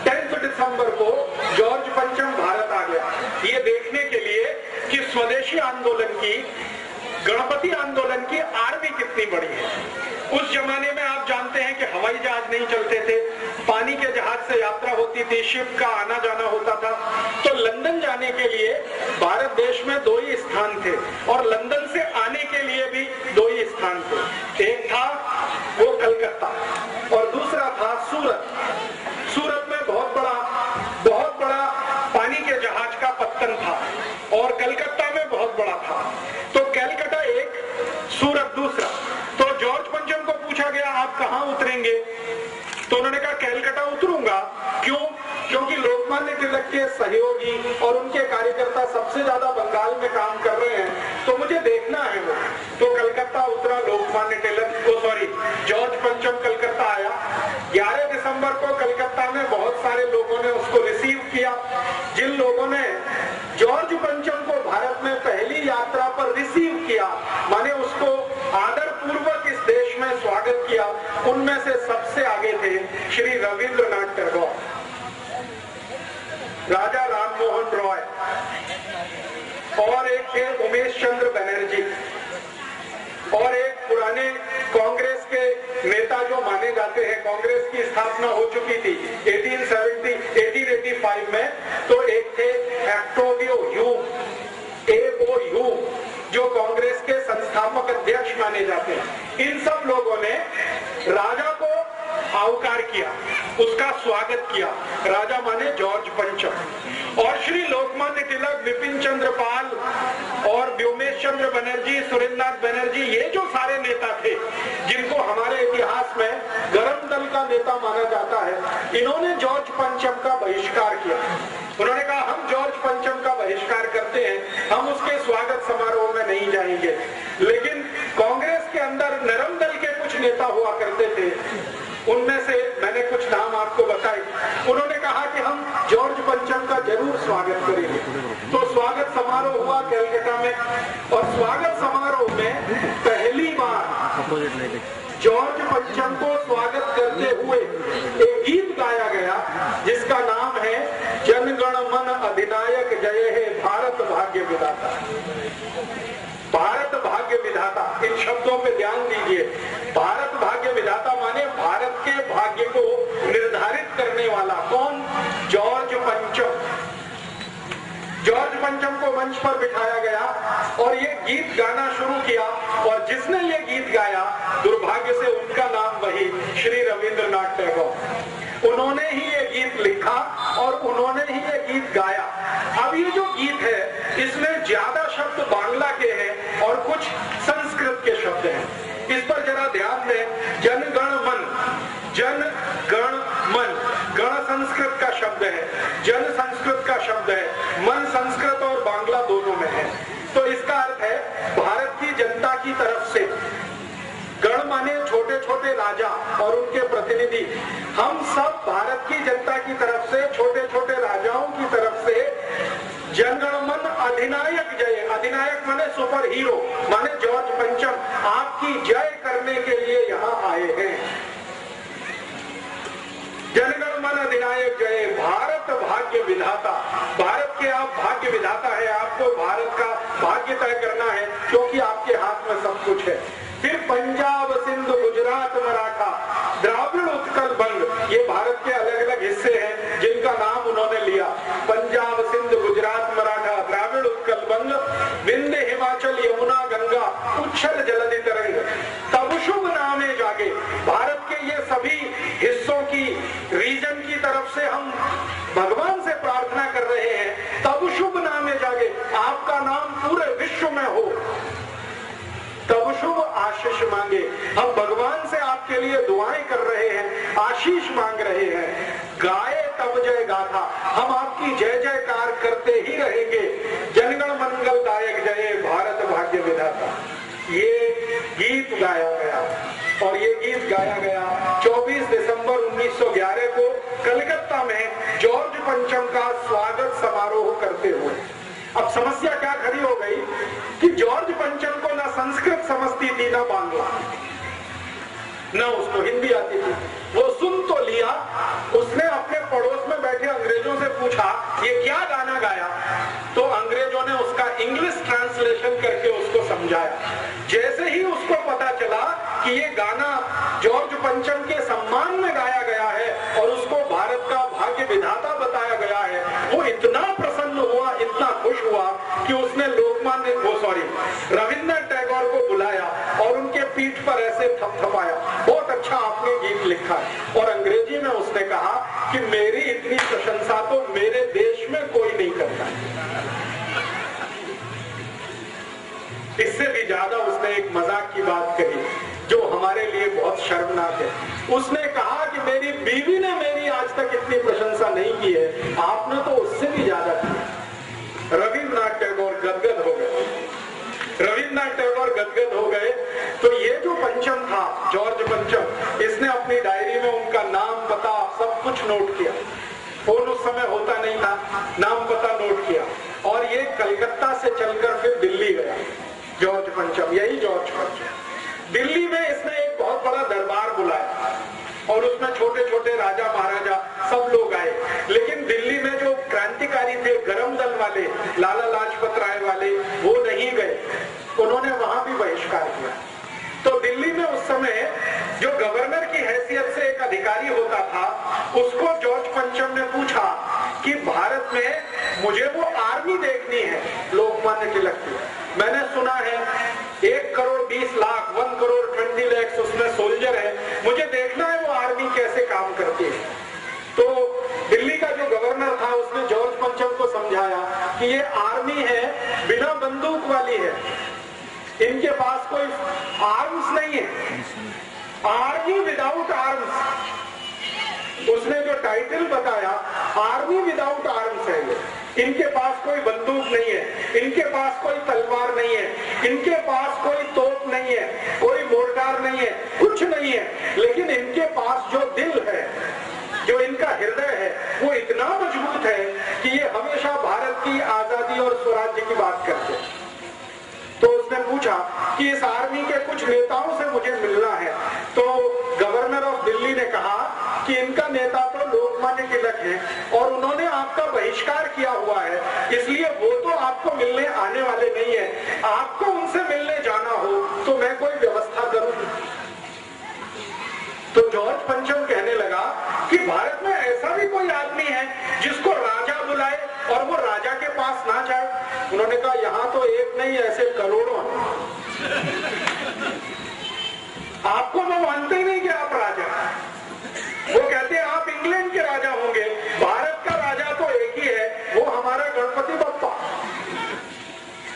10 दिसंबर को जॉर्ज पंचम भारत आ गया, ये देखने के लिए कि स्वदेशी आंदोलन की, गणपति आंदोलन की आर्मी कितनी बड़ी है। उस जमाने में आप आप जानते हैं कि हवाई जहाज नहीं चलते थे, पानी के जहाज से यात्रा होती थी, शिप का आना जाना होता था। तो लंदन जाने के लिए भारत देश में 2 ही स्थान थे और लंदन से आने के लिए भी 2 ही स्थान थे। एक था वो कलकत्ता और दूसरा था सूरत। सूरत में बहुत बड़ा पानी के जहाज का पत्तन था और कलकत्ता में बहुत बड़ा था। तो कलकत्ता एक, सूरत दूसरा। तो जॉर्ज पंचम को पूछा गया आप कहां उतरेंगे? तो उन्होंने कहा कलकत्ता उतरूंगा। क्यों? क्योंकि लोकमान्य तिलक के सहयोगी और उनके कार्यकर्ता सबसे ज्यादा बंगाल में काम कर रहे हैं, तो मुझे देखना है वो। तो कलकत्ता उतरा लोकमान्य तिलक, जॉर्ज पंचम कलकत्ता आया। 11 दिसंबर को कलकत्ता में बहुत सारे लोगों ने उसको रिसीव किया। जिन लोगों ने जॉर्ज पंचम को भारत में पहली यात्रा पर रिसीव किया, माने उसको आदर पूर्वक इस देश में स्वागत किया, उनमें से सबसे आगे थे श्री रविंद्रनाथ टैगोर, राजा राममोहन रॉय और एक थे उमेश चंद्र बनर्जी और एक पुराने कांग्रेस के नेता जो माने जाते हैं, कांग्रेस की स्थापना हो चुकी थी 1885 में, तो एक थे ऑक्टेवियो ह्यूम, जो कांग्रेस के संस्थापक अध्यक्ष माने जाते हैं। इन सब लोगों ने राजा को आवकार किया, उसका स्वागत किया। राजा माने जॉर्ज पंचम। और श्री लोकमान्य तिलक, विपिन चंद्र पाल और व्योमेश चंद्र बनर्जी, सुरेंद्रनाथ बनर्जी, ये जो सारे नेता थे जिनको हमारे इतिहास में गरम दल का नेता माना जाता है, इन्होंने जॉर्ज पंचम का बहिष्कार किया। उन्होंने कहा हम जॉर्ज पंचम का बहिष्कार करते हैं, हम उसके स्वागत समारोह में नहीं जाएंगे। लेकिन कांग्रेस के अंदर नरम दल के कुछ नेता हुआ करते थे, उनमें से मैंने कुछ नाम आपको बताए। उन्होंने कहा कि हम जॉर्ज पंचम का जरूर स्वागत करेंगे। तो स्वागत समारोह हुआ कलकत्ता में और स्वागत समारोह में पहली बार जॉर्ज पंचम को स्वागत करते हुए एक गीत गाया गया जिसका नाम है जनगण मन अधिनायक जय हे भारत भाग्य विधाता। भारत भाग्य विधाता, इन शब्दों पे ध्यान दीजिए। भारत भाग्य विधाता माने भारत के भाग्य को निर्धारित करने वाला कौन? जॉर्ज पंचम। जॉर्ज पंचम को मंच पर बिठाया गया और ये गीत गाना शुरू किया और जिसने ये गीत गाया, दुर्भाग्य से उनका नाम वही श्री रविंद्रनाथ टैगोर। उन्होंने ही ये गीत लिखा और उन्होंने ही ये गीत गाया। अब ये जो गीत है इसमें ज्यादा शब्द बांग्ला के हैं और कुछ संस्कृत के शब्द हैं। इस पर जरा ध्यान दें। जनगण मन, जन गण मन, गण संस्कृत का शब्द है, जन संस्कृत का शब्द है, मन संस्कृत और बांग्ला दोनों में है। तो इसका अर्थ है भारत की जनता की तरफ से, गण माने छोटे छोटे राजा और उनके प्रतिनिधि, हम सब भारत की जनता की तरफ से, छोटे छोटे राजाओं की तरफ से जनगण मन अधिनायक जय, अधिनायक माने सुपर हीरो, माने जॉर्ज पंचम आपकी जय करने के लिए यहाँ आए हैं। जनगण मन अधिनायक जय, भारत भाग्य विधाता। भारत के आप भाग्य विधाता है, आपको भारत का भाग्य तय करना है क्योंकि आपके हाथ में सब कुछ है। फिर पंजाब, सिंध, गुजरात, मराठा, द्राविड़, उत्कल, बंग, ये भारत के अलग अलग हिस्से हैं जिनका नाम उन्होंने लिया। पंजाब, सिंध, गुजरात, मराठा, द्राविड़, उत्कल, बंग, विंध्य, हिमाचल, यमुना, गंगा, उच्छल जलधि तरंग, तब शुभ नामे जागे। भारत के ये सभी हिस्सों की, रीजन की तरफ से हम भगवान से प्रार्थना कर रहे हैं, तब शुभ नामे जागे, आपका नाम पूरे विश्व में हो, तब शुभ आशीष मांगे। हम भगवान से आपके लिए दुआएं कर रहे हैं, आशीष मांग रहे हैं। गाए तब जय गाथा, हम आपकी जय जयकार करते ही रहेंगे। जनगण मंगलदायक जय, भारत भाग्य विधाता। ये गीत गाया गया और ये गीत गाया गया 24 दिसंबर 1911 को कलकत्ता में जॉर्ज पंचम का स्वागत समारोह करते हुए। अब समस्या क्या खड़ी हो गई कि जॉर्ज पंचम को ना संस्कृत समझती थी ना बांग्ला, ना उसको हिंदी आती थी। वो सुन तो लिया, उसने अपने पड़ोस में बैठे अंग्रेजों से पूछा ये क्या गाना गाया, तो अंग्रेजों ने उसका इंग्लिश ट्रांसलेशन करके उसको समझाया। जैसे ही उसको पता चला कि ये गाना जॉर्ज पंचम के सम्मान में गाया गया है और उसको भारत का भाग्य विधाता बताया गया है, वो इतना प्रसन्न हुआ, इतना खुश हुआ कि उसने रविंद्रनाथ टैगोर को बुलाया और उनके पीठ पर ऐसे थपथपाया, बहुत अच्छा आपने गीत लिखा है। और अंग्रेजी में उसने कहा कि मेरी इतनी प्रशंसा तो मेरे देश में कोई नहीं करता। इससे भी ज्यादा उसने एक मजाक की बात कही जो हमारे लिए बहुत शर्मनाक है। उसने कहा कि मेरी बीवी ने मेरी आज तक इतनी प्रशंसा नहीं की है, आपने तो उससे भी ज्यादा की। रविंद्रनाथ टैगोर गदगद हो गए। रविंद्रनाथ टैगोर गदगद हो गए तो ये जो पंचम था, जॉर्ज पंचम, इसने अपनी डायरी में उनका नाम, पता, सब कुछ नोट किया। फोन उस समय होता नहीं था, नाम पता नोट किया और ये कलकत्ता से चलकर फिर दिल्ली गया। जॉर्ज पंचम, यही जॉर्ज पंचम। दिल्ली में इसने एक बहुत बड़ा दरबार बुलाया और उसमें छोटे छोटे राजा महाराजा सब लोग आए, लेकिन दिल्ली में जो क्रांतिकारी थे, गरम दल वाले, लाला लाजपत राय वाले, वो नहीं गए। उन्होंने वहां भी बहिष्कार किया। तो दिल्ली में उस समय जो गवर्नर की हैसियत से एक अधिकारी होता था, उसको जॉर्ज पंचम ने पूछा कि भारत में मुझे वो आर्मी देखनी है लोकमान्य तिलक की। मैंने सुना है 1 करोड़ 20 लाख 1 करोड़ 20 लाख उसमें सोल्जर है, मुझे देखना है वो आर्मी कैसे काम करती है। तो दिल्ली का जो गवर्नर था उसने जॉर्ज पंचम को समझाया कि ये आर्मी है, बिना बंदूक वाली है, इनके पास कोई आर्म्स नहीं है, आर्मी विदाउट आर्म्स। उसने जो टाइटल बताया, आर्मी विदाउट आर्म्स है ये। इनके पास कोई बंदूक नहीं है, इनके पास कोई तलवार नहीं है, इनके पास कोई तोप नहीं है, कोई मोर्टार नहीं है, कुछ नहीं है, लेकिन इनके पास जो दिल है, जो इनका हृदय है, वो इतना मजबूत है कि ये हमेशा भारत की आजादी और स्वराज्य की बात करते हैं। तो उसने पूछा कि इस आर्मी के कुछ नेताओं से मुझे मिलना है। तो गवर्नर ऑफ दिल्ली ने कहा कि इनका नेता तो लोकमान्य तिलक है और उन्होंने आपका बहिष्कार किया हुआ है, इसलिए वो तो आपको मिलने आने वाले नहीं है। आपको उनसे मिलने जाना हो तो मैं कोई व्यवस्था करूं। तो जॉर्ज पंचम कहने लगा कि भारत में ऐसा भी कोई आदमी है जिसको राजा बुलाए और वो राजा के पास ना जाए। उन्होंने कहा यहाँ तो एक नहीं, ऐसे करोड़ों हैं। आपको वो मानते ही नहीं कि आप राजा। वो कहते हैं आप इंग्लैंड के राजा होंगे, भारत का राजा तो एक ही है, वो हमारा गणपति बप्पा।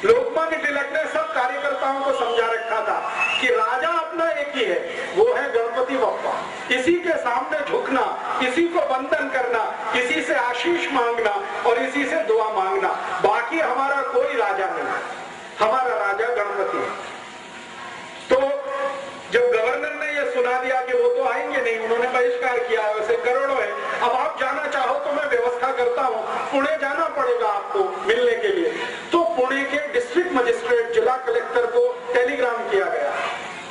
लोकमान्य तिलक ने सब कार्यकर्ताओं को समझा रखा था कि राजा अपना एक ही है, वो है गणपति बप्पा। इसी के सामने झुकना, इसी को वंदन करना, इसी से आशीष मांगना और इसी से दुआ मांगना, बाकी हमारा कोई राजा नहीं, हमारा राजा गणपति है। तो जब गवर्नर ने यह सुना दिया कि वो तो आएंगे नहीं, उन्होंने बहिष्कार किया, वैसे करोड़ों है, अब आप जाना चाहो तो मैं व्यवस्था करता हूँ, पुणे जाना पड़ेगा आपको मिलने के लिए। तो पुणे के डिस्ट्रिक्ट मजिस्ट्रेट, जिला कलेक्टर को टेलीग्राम किया गया।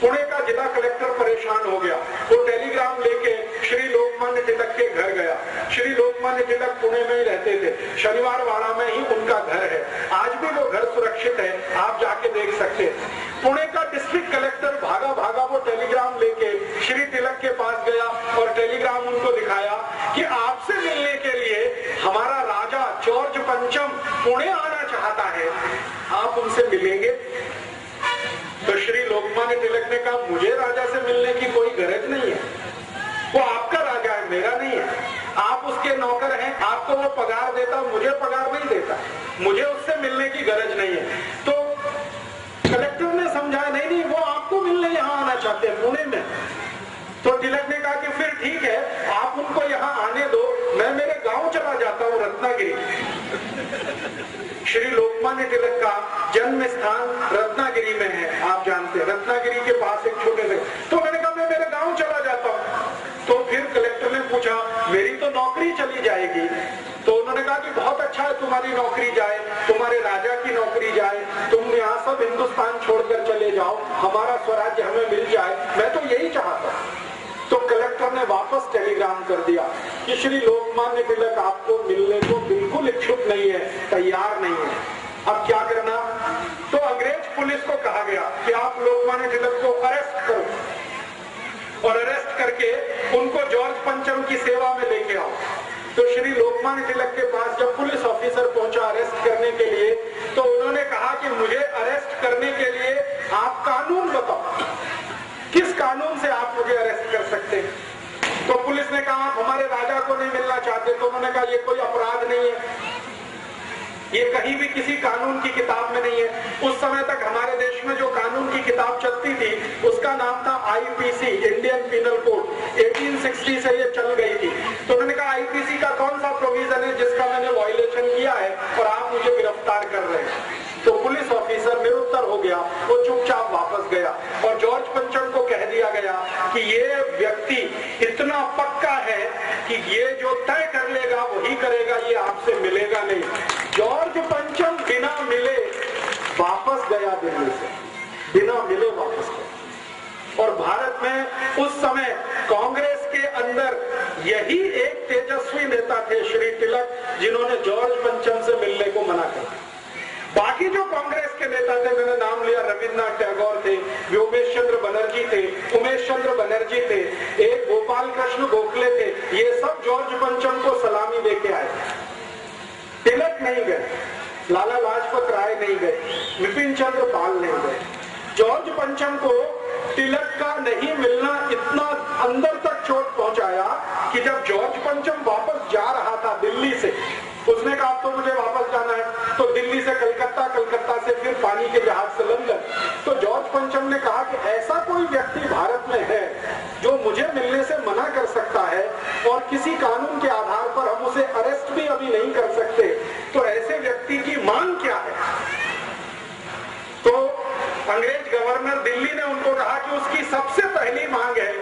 पुणे का जिला कलेक्टर परेशान हो गया, वो टेलीग्राम लेके श्री लोकमान्य तिलक के घर गया। श्री लोकमान्य तिलक पुणे में ही रहते थे, शनिवार वाड़ा में ही उनका घर है, आज भी वो घर सुरक्षित है, आप जाके देख सकते हैं। पुणे का डिस्ट्रिक्ट कलेक्टर भागा भागा वो टेलीग्राम लेके श्री तिलक के पास गया और टेलीग्राम उनको दिखाया कि आपसे मिलने के लिए हमारा राजा जॉर्ज पंचम पुणे आना चाहता है, आप उनसे मिलेंगे? तो श्री लोकमान्य तिलक ने कहा मुझे राजा से मिलने की कोई गरज नहीं है, वो आपका राजा है, मेरा नहीं है, आप उसके नौकर हैं, आपको वो पगार देता, मुझे पगार नहीं देता, मुझे उससे मिलने की गरज नहीं है। तो कलेक्टर ने समझाया नहीं नहीं, वो आपको मिलने यहाँ आना चाहते हैं पुणे में। तो तिलक ने कहा कि फिर ठीक है, आप उनको यहाँ आने दो, मैं मेरे गांव चला जाता हूँ रत्नागिरी। श्री लोकमान्य तिलक का जन्म स्थान रत्नागिरी में है, आप जानते हैं, रत्नागिरी के पास एक छोटे से। तो मैंने कहा मैं मेरे गांव चला जाता हूँ। तो फिर कलेक्टर ने पूछा मेरी तो नौकरी चली जाएगी। तो उन्होंने कहा कि बहुत अच्छा है तुम्हारी नौकरी जाए, तुम्हारे राजा की नौकरी जाए, तुम यहाँ सब हिंदुस्तान छोड़कर चले जाओ, हमारा स्वराज्य हमें मिल जाए, मैं तो यही चाहता हूँ। तो कलेक्टर ने वापस टेलीग्राम कर दिया कि श्री लोकमान्य तिलक आपको मिलने को बिल्कुल इच्छुक नहीं है, तैयार नहीं है, अब क्या करना? तो अंग्रेज पुलिस को कहा गया कि आप लोकमान्य तिलक को अरेस्ट करो। की सेवा में लेके आओ। तो श्री लोकमान्य तिलक के पास जब पुलिस ऑफिसर पहुंचा अरेस्ट करने के लिए, तो उन्होंने कहा कि मुझे अरेस्ट करने के लिए आप कानून बताओ, किस कानून से आप मुझे अरेस्ट कर सकते हैं। तो पुलिस ने कहा आप हमारे राजा को नहीं मिलना चाहते। तो उन्होंने कहा ये कोई अपराध नहीं है, ये कहीं भी किसी कानून की किताब में नहीं है। उस समय तक हमारे देश में जो कानून की किताब चलती थी उसका नाम था आईपीसी, इंडियन पिनल कोड। 1860 से ये चल गई थी। तो उन्होंने कहा आईपीसी का कौन सा प्रोविजन है जिसका मैंने वायलेशन किया है और आप मुझे गिरफ्तार कर रहे हैं। तो पुलिस ऑफिसर निरुत्तर हो गया, वो चुपचाप वापस गया और जॉर्ज पंचम को कह दिया गया कि ये व्यक्ति इतना पक्का है कि ये जो तय कर लेगा वही करेगा, ये आपसे मिलेगा नहीं। जॉर्ज पंचम बिना मिले वापस गया दिल्ली से, बिना मिले वापस गया। और भारत में उस समय कांग्रेस के अंदर यही एक तेजस्वी नेता थे श्री तिलक, जिन्होंने जॉर्ज पंचम से मिलने को मना कर दिया। बाकी जो कांग्रेस के नेता थे, मैंने नाम लिया, रविन्द्रनाथ टैगोर थे, व्योमेश चंद्र बनर्जी थे, उमेश चंद्र बनर्जी थे, एक गोपाल कृष्ण गोखले थे, ये सब जॉर्ज पंचम को सलामी देके आए। तिलक नहीं गए, लाला लाजपत राय नहीं गए, विपिन चंद्र पाल नहीं गए। जॉर्ज पंचम को तिलक का नहीं मिलना इतना अंदर तक चोट पहुंचाया कि जब जॉर्ज पंचम वापस जा रहा था दिल्ली से, उसने कहा अब तो मुझे वापस जाना है। तो दिल्ली से कलकत्ता, कलकत्ता से फिर पानी के जहाज से लंदन। तो जॉर्ज पंचम ने कहा कि ऐसा कोई व्यक्ति भारत में है जो मुझे मिलने से मना कर सकता है और किसी कानून के आधार पर हम उसे अरेस्ट भी अभी नहीं कर सकते, तो ऐसे व्यक्ति की मांग क्या है। तो अंग्रेज गवर्नर दिल्ली ने उनको कहा कि उसकी सबसे पहली मांग है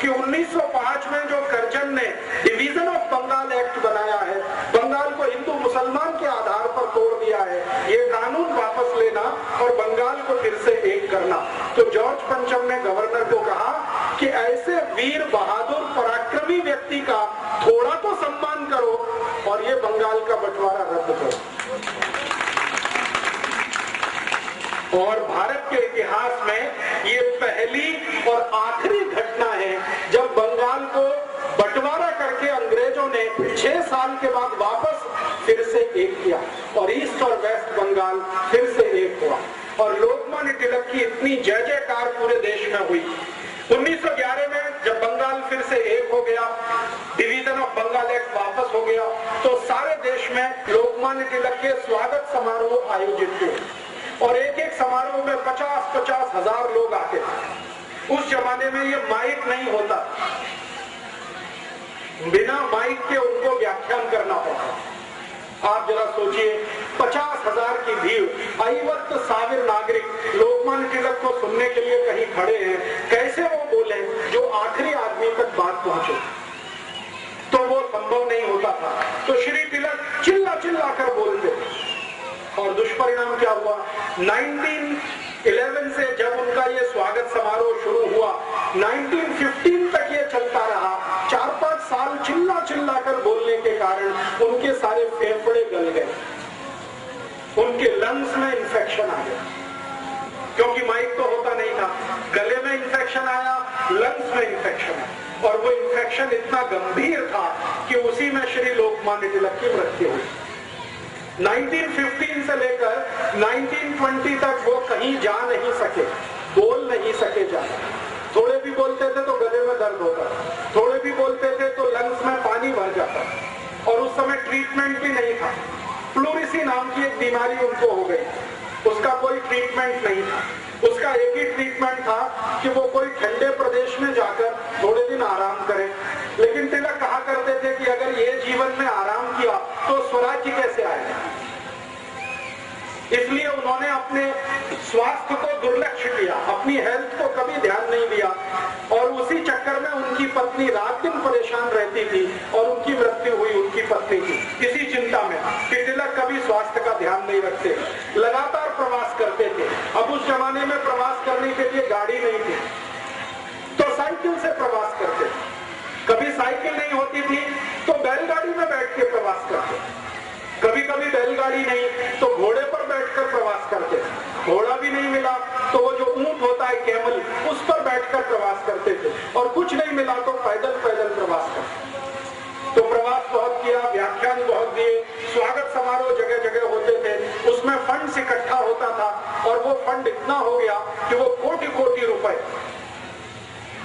कि 1905 में जो कर्जन ने डिवीजन ऑफ बंगाल एक्ट बनाया है, बंगाल को हिंदू मुसलमान के आधार पर तोड़ दिया है, ये कानून वापस लेना और बंगाल को फिर से एक करना। तो जॉर्ज पंचम ने गवर्नर को कहा कि ऐसे वीर बहादुर पराक्रमी व्यक्ति का थोड़ा तो सम्मान करो और ये बंगाल का बंटवारा रद्द करो। और भारत के इतिहास में ये पहली और आखिरी घटना है जब बंगाल को बंटवारा करके अंग्रेजों ने 6 साल के बाद वापस फिर से एक किया और ईस्ट और वेस्ट बंगाल फिर से एक हुआ। और लोकमान्य तिलक की इतनी जय जयकार पूरे देश में हुई। 1911 में जब बंगाल फिर से एक हो गया, डिवीजन ऑफ बंगाल एक्ट वापस हो गया, तो सारे देश में लोकमान्य तिलक के स्वागत समारोह आयोजित हुए और एक एक समारोह में 50-50 हजार लोग आते थे। उस जमाने में ये माइक नहीं होता, बिना माइक के उनको व्याख्यान करना पड़ता। आप जरा सोचिए, 50,000 की भीड़, 50,000 नागरिक लोकमान्य तिलक को सुनने के लिए कहीं खड़े हैं, कैसे वो बोले जो आखिरी आदमी तक बात पहुंचे। तो वो संभव नहीं होता था। तो श्री तिलक चिल्ला चिल्ला कर बोलते और दुष्परिणाम क्या हुआ। 1911 से जब उनका ये स्वागत समारोह शुरू हुआ, 1915 तक ये चलता रहा। 4-5 साल चिल्ला चिल्ला कर बोलने के कारण उनके सारे फेफड़े गल गए, उनके लंग्स में इंफेक्शन आ गया, क्योंकि माइक तो होता नहीं था। गले में इंफेक्शन आया, लंग्स में इंफेक्शन आया और वो इंफेक्शन इतना गंभीर था कि उसी में श्री लोकमान्य तिलक की मृत्यु हुई। 1915 से लेकर 1920 तक वो कहीं जा नहीं सके, बोल नहीं सके ज्यादा। थोड़े भी बोलते थे तो गले में दर्द होता, थोड़े भी बोलते थे तो लंग्स में पानी भर जाता और उस समय ट्रीटमेंट भी नहीं था। प्लूरिसी नाम की एक बीमारी उनको हो गई, उसका कोई ट्रीटमेंट नहीं था। उसका एक ही ट्रीटमेंट था कि वो कोई ठंडे प्रदेश में जाकर थोड़े दिन आराम करे। लेकिन तिलक कहा करते थे कि अगर ये जीवन में आराम किया तो स्वराज्य कैसे आएगा। इसलिए उन्होंने अपने स्वास्थ्य को दुर्लक्ष्य किया, अपनी हेल्थ को कभी ध्यान नहीं दिया और उसी चक्कर में उनकी पत्नी रात दिन परेशान रहती थी और उनकी मृत्यु हुई उनकी पत्नी की, इसी चिंता में कि तिलक कभी स्वास्थ्य का ध्यान नहीं रखते, लगातार प्रवास करते थे। अब उस जमाने में प्रवास करने के लिए गाड़ी नहीं थी तो साइकिल से प्रवास करते थे। कभी साइकिल नहीं होती थी तो बैलगाड़ी में बैठ के प्रवास करते, कभी कभी बैलगाड़ी नहीं तो घोड़े पर बैठकर प्रवास करते। घोड़ा भी नहीं मिला तो वो जो ऊंट होता है कैमल, उस पर बैठकर प्रवास करते थे और कुछ नहीं मिला तो पैदल पैदल प्रवास करते। दिए, स्वागत समारोह जगह जगह होते थे, उसमें फंड इकट्ठा होता था और वो फंड इतना हो गया कि वो कोटि कोटि रुपए।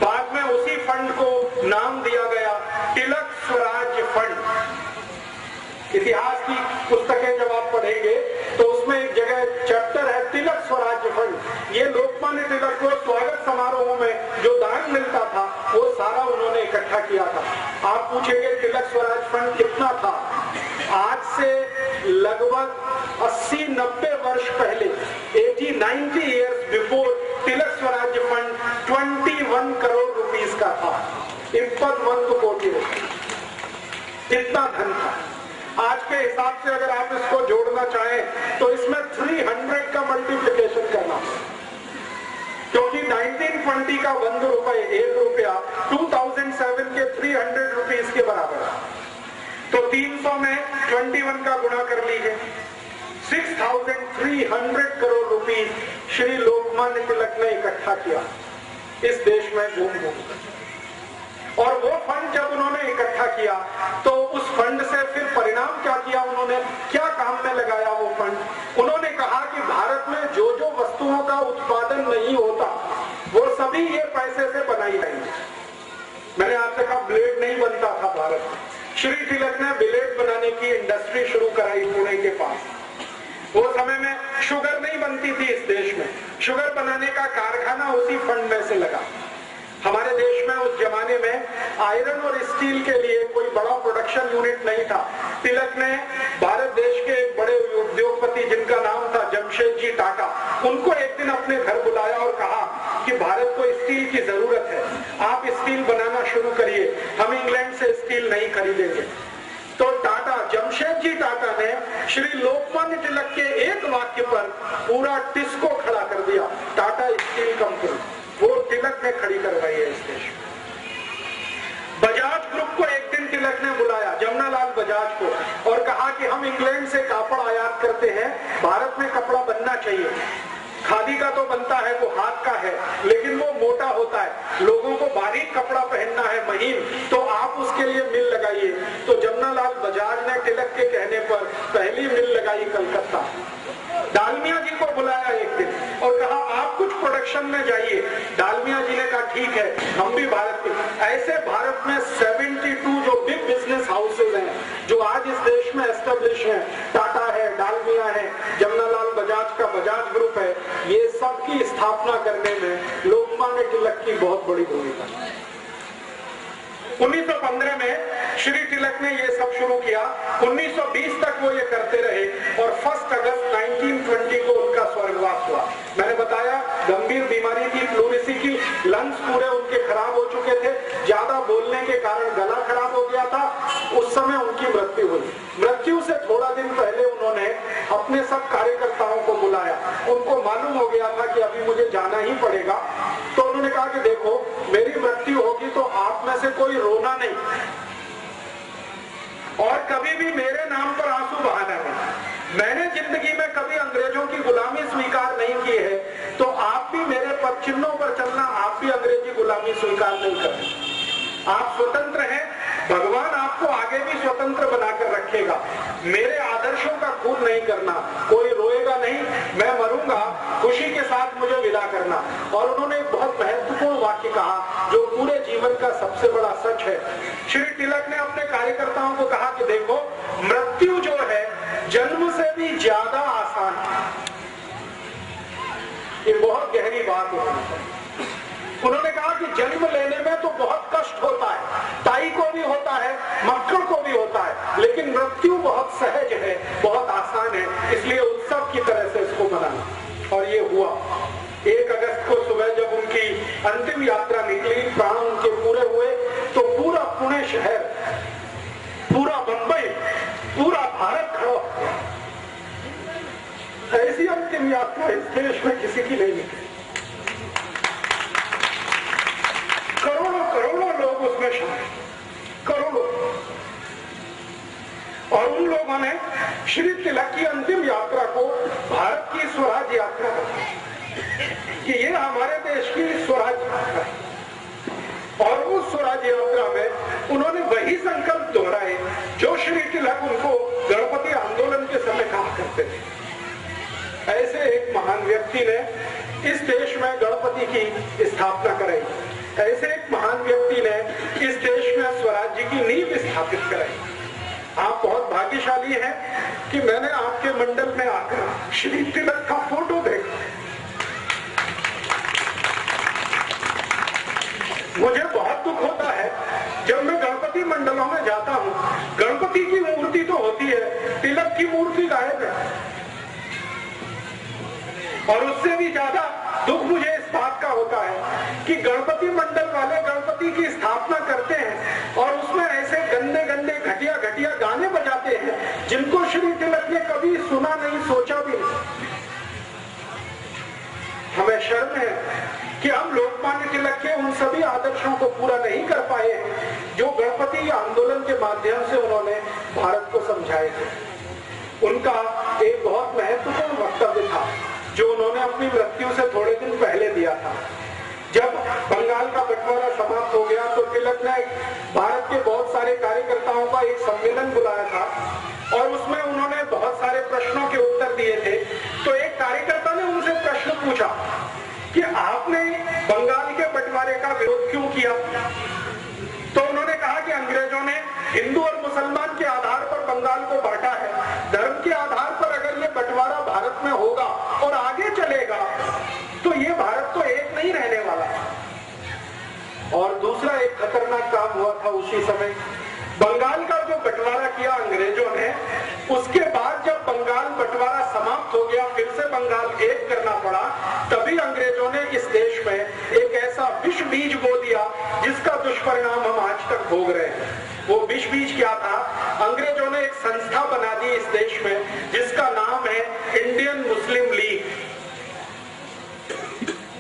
बाद में उसी फंड को नाम दिया गया तिलक स्वराज फंड। इतिहास की पुस्तकें जब आप पढ़ेंगे तो उसमें एक जगह चैप्टर है तिलक स्वराज फंड। ये लोकमान्य तिलक को स्वागत समारोह में जो दान मिलता था वो सारा उन्होंने इकट्ठा किया था। आप पूछेंगे तिलक स्वराज फंड कितना था? आज से लगभग 80-90 वर्ष पहले, 80-90 इयर्स बिफोर, तिलक स्वराज फंड 21 करोड़ रुपीस का था। 21 कोटि रुपए, इतना धन था। आज के हिसाब से अगर आप इसको जोड़ना चाहें तो इसमें 300 का मल्टीप्लिकेशन करना, क्योंकि 1920 का 1 रुपए, 1 रुपया 2007 के 300 रुपीस के बराबर है। तो 300 में 21 का गुणा कर लीजिए, 6300 करोड़ रुपीस श्री लोकमान्य तिलक ने इकट्ठा किया इस देश में घूम घूम। और वो फंड जब उन्होंने इकट्ठा किया तो उस फंड से फिर परिणाम क्या किया उन्होंने, क्या काम में लगाया वो फंड? उन्होंने कहा कि भारत में जो जो वस्तुओं का उत्पादन नहीं होता वो सभी ये पैसे से बनाई जाएंगी। मैंने आपसे कहा ब्लेड नहीं बनता था भारत में, श्री तिलक ने ब्लेड बनाने की इंडस्ट्री शुरू कराई पुणे के पास। वो समय में शुगर नहीं बनती थी इस देश में, शुगर बनाने का कारखाना उसी फंड में से लगा। हमारे देश में उस जमाने में आयरन और स्टील के लिए कोई बड़ा प्रोडक्शन यूनिट नहीं था। तिलक ने भारत देश के एक बड़े उद्योगपति जिनका नाम था जमशेद जी टाटा, उनको एक दिन अपने घर बुलाया और कहा कि भारत को स्टील की जरूरत है, आप स्टील बनाना शुरू करिए, हम इंग्लैंड से स्टील नहीं खरीदेंगे। तो टाटा, जमशेद जी टाटा ने श्री लोकमान्य तिलक के एक वाक्य पर पूरा टिस्को खड़ा कर दिया, टाटा स्टील कंपनी, वो तिलक ने खड़ी करवाई है इस देश में। बजाज ग्रुप को एक दिन तिलक ने बुलाया, जमनालाल बजाज को, और कहा कि हम इंग्लैंड से कापड़ आयात करते हैं, भारत में कपड़ा बनना चाहिए। खादी का तो बनता है, वो हाथ का है, लेकिन वो मोटा होता है, लोगों को बारीक कपड़ा पहनना है, महीन, तो आप उसके लिए मिल लगाइए। तो जमनालाल बजाज ने तिलक के कहने पर पहली मिल लगाई कलकत्ता। डालमिया जी को बुलाया एक दिन और कहा आप कुछ प्रोडक्शन में जाइए। डालमिया जी ने कहा ठीक है, हम भी भारत के। ऐसे भारत में 72 जो बिग बिजनेस हाउसेज हैं जो आज इस देश में एस्टेब्लिश हैं, टाटा है, डालमिया है, जमनालाल बजाज का बजाज ग्रुप है, ये सब की स्थापना करने में लोकमान्य तिलक की बहुत बड़ी भूमिका है। 1915 में श्री तिलक ने ये सब शुरू किया, 1920 तक वो ये करते रहे और 1 अगस्त 1920 को उनका स्वर्गवास हुआ। मैंने बताया गंभीर बीमारी थी, प्लूरिसी की, लंग्स पूरे उनके खराब हो चुके थे, ज्यादा बोलने के कारण गला खराब हो गया था। उस समय उनकी मृत्यु हुई। मृत्यु से थोड़ा दिन पहले उन्होंने अपने सब कार्यकर्ताओं को बुलाया, उनको मालूम हो गया था कि अभी मुझे जाना ही पड़ेगा। तो उन्होंने कहा कि देखो मेरी मृत्यु होगी तो आप में से कोई रोना नहीं और कभी भी मेरे नाम पर आंसू बहाना नहीं। मैंने जिंदगी में कभी अंग्रेजों की गुलामी स्वीकार नहीं की है, तो आप भी मेरे पद चिन्हों पर चलना, आप भी अंग्रेजी गुलामी स्वीकार नहीं करें। आप स्वतंत्र हैं, भगवान आपको आगे भी स्वतंत्र बनाकर रखेगा। मेरे आदर्शों का खून नहीं करना, कोई रोएगा नहीं, मैं मरूंगा, खुशी के साथ मुझे विदा करना। और उन्होंने एक बहुत महत्वपूर्ण वाक्य कहा जो पूरे जीवन का सबसे बड़ा सच है। श्री तिलक ने अपने कार्यकर्ताओं को कहा कि देखो मृत्यु जो है जन्म से भी ज्यादा आसान है। ये बहुत गहरी बात है। उन्होंने कहा कि जन्म लेने में तो बहुत कष्ट होता है, ताई को भी होता है, मक्खन को भी होता है, लेकिन मृत्यु बहुत सहज है, बहुत आसान है, इसलिए उत्सव की तरह से इसको मनाना। और ये हुआ 1 अगस्त को सुबह जब उनकी अंतिम यात्रा निकली, प्राण उनके पूरे हुए, तो पूरा पुणे शहर, पूरा मुंबई, पूरा भारत खड़ा हो गया। ऐसी अंतिम यात्रा इस देश में किसी की नहीं निकली। करोड़ों करोड़ों लोग उसमें शामिल, करोड़ों। और उन लोगों ने श्री तिलक की अंतिम यात्रा को भारत की स्वराज यात्रा बताई कि ये हमारे देश की स्वराज यात्रा है। और उस स्वराज यात्रा में उन्होंने वही संकल्प दोहराए जो श्री तिलक उनको ऐसे एक महान व्यक्ति ने इस देश में गणपति की स्थापना कराई, ऐसे एक महान व्यक्ति ने इस देश में स्वराज्य की नींव स्थापित कराई। आप बहुत भाग्यशाली हैं कि मैंने आपके मंडल में आकर श्री तिलक का फोटो देखा। मुझे बहुत दुख होता है जब मैं गणपति मंडलों में जाता हूँ, गणपति की मूर्ति तो होती है, तिलक की मूर्ति गायब है। और उससे भी ज्यादा दुख मुझे इस बात का होता है कि गणपति मंडल वाले गणपति की स्थापना करते हैं और उसमें ऐसे गंदे गंदे घटिया घटिया गाने बजाते हैं जिनको श्री तिलक ने कभी सुना नहीं, सोचा भी नहीं। हमें शर्म है कि हम लोकमान्य तिलक के उन सभी आदर्शों को पूरा नहीं कर पाए हैं जो गणपति आंदोलन के माध्यम से उन्होंने भारत को समझाए थे। उनका एक बहुत महत्वपूर्ण वक्तव्य था जो उन्होंने अपनी मृत्यु से थोड़े दिन पहले दिया था। जब बंगाल का बंटवारा समाप्त हो गया तो तिलक ने भारत के बहुत सारे कार्यकर्ताओं का एक सम्मेलन बुलाया था और उसमें उन्होंने बहुत सारे प्रश्नों के उत्तर दिए थे। तो एक कार्यकर्ता ने उनसे प्रश्न पूछा कि आपने बंगाल के बंटवारे का विरोध क्यों किया? तो उन्होंने कहा कि अंग्रेजों ने हिंदू और मुसलमान के आधार पर बंगाल को बांटा है। धर्म के आधार पर अगर ये बंटवारा भारत में होगा और आगे चलेगा तो ये भारत तो एक नहीं रहने वाला। और दूसरा एक खतरनाक काम हुआ था उसी समय, बंगाल का जो बंटवारा किया अंग्रेजों ने, उसके बाद जब बंगाल बंटवारा समाप्त हो गया, फिर से बंगाल एक करना पड़ा, तभी अंग्रेजों ने इस देश में एक ऐसा विष बीज बो दिया जिसका दुष्परिणाम हम आज तक भोग रहे हैं। वो विष बीज क्या था? अंग्रेजों ने एक संस्था बना दी इस देश में जिसका नाम है इंडियन मुस्लिम लीग।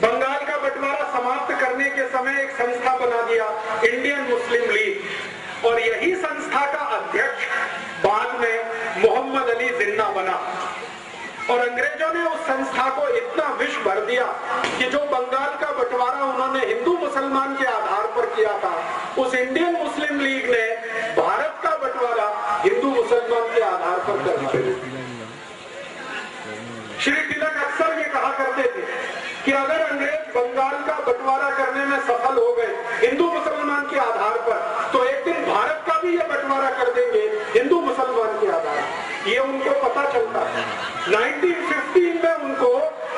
बंगाल का बंटवारा समाप्त करने के समय एक संस्था बना दिया इंडियन मुस्लिम लीग और यही संस्था का अध्यक्ष बाद में मोहम्मद अली जिन्ना बना। और अंग्रेजों ने उस संस्था को इतना विष भर दिया कि जो बंगाल का बंटवारा उन्होंने हिंदू मुसलमान के आधार पर किया था, उस इंडियन मुस्लिम लीग ने भारत का बंटवारा हिंदू मुसलमान के आधार पर कर दिया। श्री तिलक अक्सर ये कहा करते थे कि अगर अंग्रेज बंगाल का बंटवारा करने में सफल हो गए हिंदू मुसलमान के आधार पर, तो एक दिन भारत का भी ये बंटवारा कर देंगे हिंदू मुसलमान के आधार पर। ये उनको पता चलता है। 1915 में उनको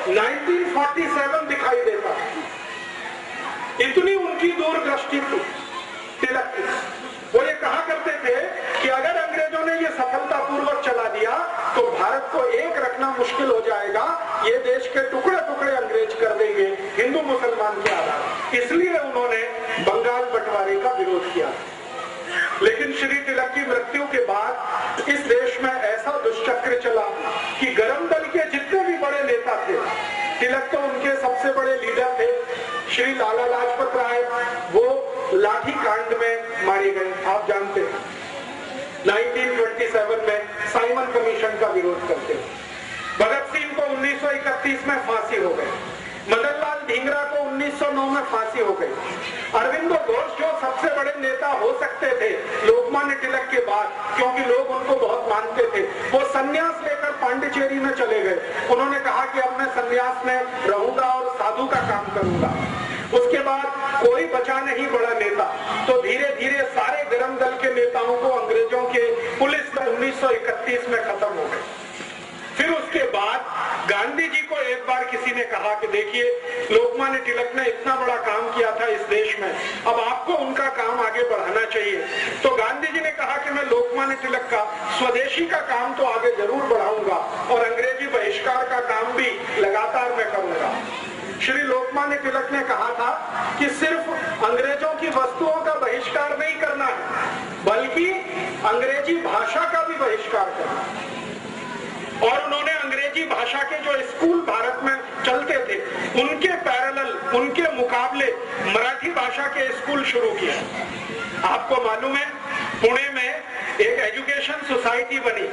1947 दिखाई देता। इतनी उनकी दूरदृष्टि थी तिलक की। वो ये कहा करते थे कि अगर अंग्रेजों ने ये सफलतापूर्वक चला दिया तो भारत को एक रखना मुश्किल हो जाएगा, ये देश के टुकड़े टुकड़े अंग्रेज कर देंगे हिंदू मुसलमान के आधार। इसलिए उन्होंने बंगाल बंटवारे का विरोध किया। लेकिन श्री तिलक की मृत्यु के बाद इस देश में ऐसा दुष्चक्र चला कि गरम दल के जितने भी बड़े नेता थे, तिलक तो उनके सबसे बड़े लीडर थे, श्री लाला लाजपत राय, वो लाठी कांड में मारे गए। आप जानते हैं 1927 में साइमन कमीशन का विरोध करते। भगत सिंह को 1931 में फांसी हो गई। मदन लाल ढींगरा को 1909 में फांसी हो गई। अरविंदो घोष जो सबसे बड़े नेता हो सकते थे लोकमान्य तिलक के बाद, क्योंकि लोग उनको बहुत मानते थे, वो संन्यास लेकर पांडिचेरी में चले गए। उन्होंने कहा कि अब मैं संन्यास में रहूंगा और साधु का काम करूंगा। उसके बाद कोई बचा नहीं बड़ा नेता, तो धीरे धीरे सारे गरम दल के नेताओं को अंग्रेजों के पुलिस में 1931 में खत्म हो गए। फिर उसके बाद गांधी जी को एक बार किसी ने कहा कि देखिए लोकमान्य तिलक ने इतना बड़ा काम किया था इस देश में, अब आपको उनका काम आगे बढ़ाना चाहिए। तो गांधी जी ने कहा कि मैं लोकमान्य तिलक का स्वदेशी का काम तो आगे जरूर बढ़ाऊंगा और अंग्रेजी बहिष्कार का काम भी लगातार मैं करूंगा। श्री लोकमान्य तिलक ने कहा था कि सिर्फ अंग्रेजों की वस्तुओं का बहिष्कार नहीं करना है, बल्कि अंग्रेजी भाषा का भी बहिष्कार करना है। और उन्होंने अंग्रेजी भाषा के जो स्कूल भारत में चलते थे उनके पैरेलल, उनके मुकाबले मराठी भाषा के स्कूल शुरू किए। आपको मालूम है पुणे में एक एजुकेशन सोसाइटी बनी,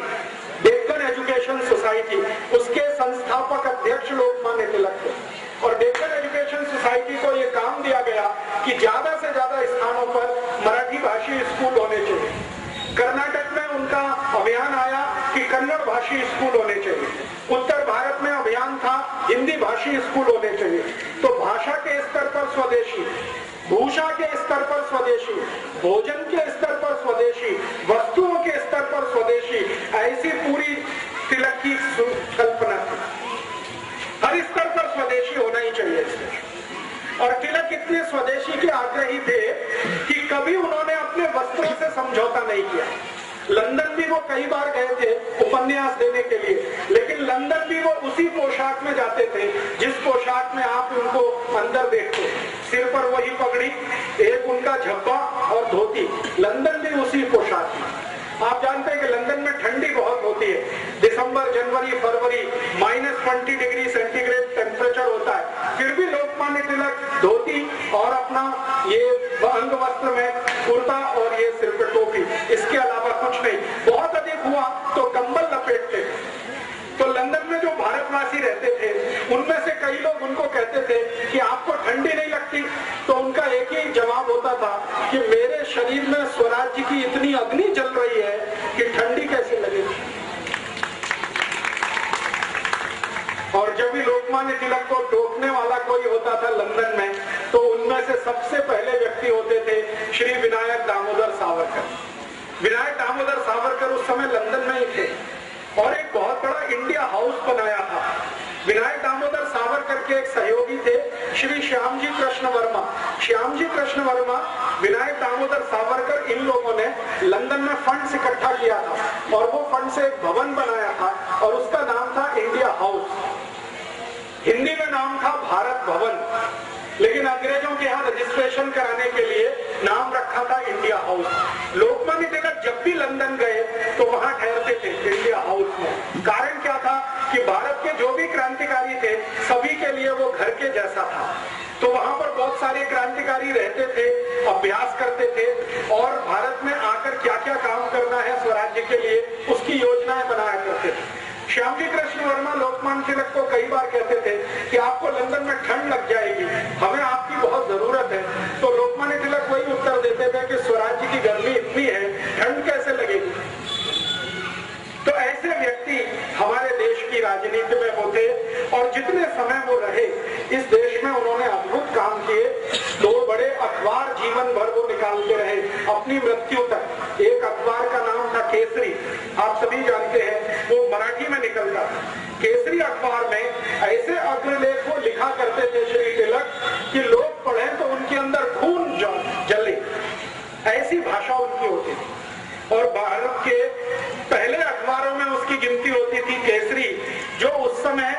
डेक्कन एजुकेशन सोसाइटी, उसके संस्थापक अध्यक्ष लोकमान्य तिलक थे। और डेक्कन एजुकेशन सोसाइटी को यह काम दिया गया कि ज्यादा से ज्यादा स्थानों पर मराठी भाषी स्कूल होने चाहिए। कर्नाटक में उनका अभियान आया कि कन्नड़ भाषी स्कूल होने चाहिए। उत्तर भारत में अभियान था हिंदी भाषी स्कूल होने चाहिए। तो भाषा के स्तर पर स्वदेशी, भूषा के स्तर पर स्वदेशी, भोजन के स्तर पर स्वदेशी, वस्तुओं के स्तर पर स्वदेशी, ऐसी पूरी तिलक की कल्पना थी। हर स्तर पर स्वदेशी होना ही चाहिए इस देश। और तिलक इतने स्वदेशी के आग्रही थे कि कभी उन्होंने अपने वस्त्रों से समझौता नहीं किया। लंदन भी वो कई बार गए थे उपन्यास देने के लिए, लेकिन लंदन भी वो उसी पोशाक में जाते थे जिस पोशाक में आप उनको अंदर देखते। सिर पर वही पगड़ी, एक उनका झब्बा और धोती, लंदन भी उसी पोशाक में। आप जानते हैं कि लंदन में ठंडी बहुत होती है। दिसंबर, जनवरी, फरवरी -20 डिग्री सेंटीग्रेड टेम्परेचर होता है, फिर भी लोकमान्य तिलक धोती और अपना ये अंग वस्त्र में कुर्ता और ये सिर पे टोपी, इसके अलावा कुछ नहीं। बहुत अधिक हुआ तो कंबल लपेटते। तो लंदन में जो भारतवासी रहते थे उनमें से कई लोग उनको कहते थे कि आपको ठंडी नहीं लगती, तो उनका एक ही जवाब होता था कि मेरे शरीर में स्वराज्य की इतनी अग्नि जल रही है कि ठंडी कैसे लगेगी। और जब भी लोकमान्य तिलक को टोकने वाला कोई होता था लंदन में, तो उनमें से सबसे पहले व्यक्ति होते थे श्री विनायक दामोदर सावरकर। विनायक दामोदर सावरकर उस समय लंदन में ही थे और एक बहुत बड़ा इंडिया हाउस बनाया था। विनायक दामोदर सावरकर के एक सहयोगी थे श्री श्यामजी कृष्ण वर्मा। श्यामजी कृष्ण वर्मा, विनायक दामोदर सावरकर, इन लोगों ने लंदन में फंड्स इकट्ठा किया था और वो फंड से एक भवन बनाया था और उसका नाम था इंडिया हाउस। हिंदी में नाम था भारत भवन, लेकिन अंग्रेजों के यहाँ रजिस्ट्रेशन कराने के लिए नाम रखा था इंडिया हाउस। लोकमान्य तिलक जब भी लंदन गए तो वहां ठहरते थे इंडिया हाउस में। कारण क्या था कि भारत के जो भी क्रांतिकारी थे सभी के लिए वो घर के जैसा था। तो वहां पर बहुत सारे क्रांतिकारी रहते थे, अभ्यास करते थे और भारत में आकर क्या क्या काम करना है स्वराज्य के लिए उसकी योजनाएं बनाया करते थे। श्यामजी कृष्ण वर्मा लोकमान्य तिलक को कई बार कहते थे कि आपको लंदन में ठंड लग जाएगी, हमें आपकी बहुत जरूरत है। तो लोकमान्य तिलक वही उत्तर देते थे कि स्वराज्य की गर्मी इतनी है, ठंड कैसे लगेगी। तो ऐसे व्यक्ति हमारे देश की राजनीति में वो थे और जितने समय वो रहे इस देश में उन्होंने अद्भुत काम किए। 2 बड़े अखबार जीवन भर वो निकालते रहे अपनी मृत्यु तक। एक अखबार का नाम था केसरी, आप सभी जानते हैं, वो मराठी में निकलता था। केसरी अखबार में ऐसे अग्रलेख वो लिखा करते थे श्री तिलक कि लोग पढ़ें तो उनके अंदर खून जले, ऐसी भाषा उनकी होती थी। और भारत के पहले अखबारों में उसकी गिनती होती थी केसरी, जो उस समय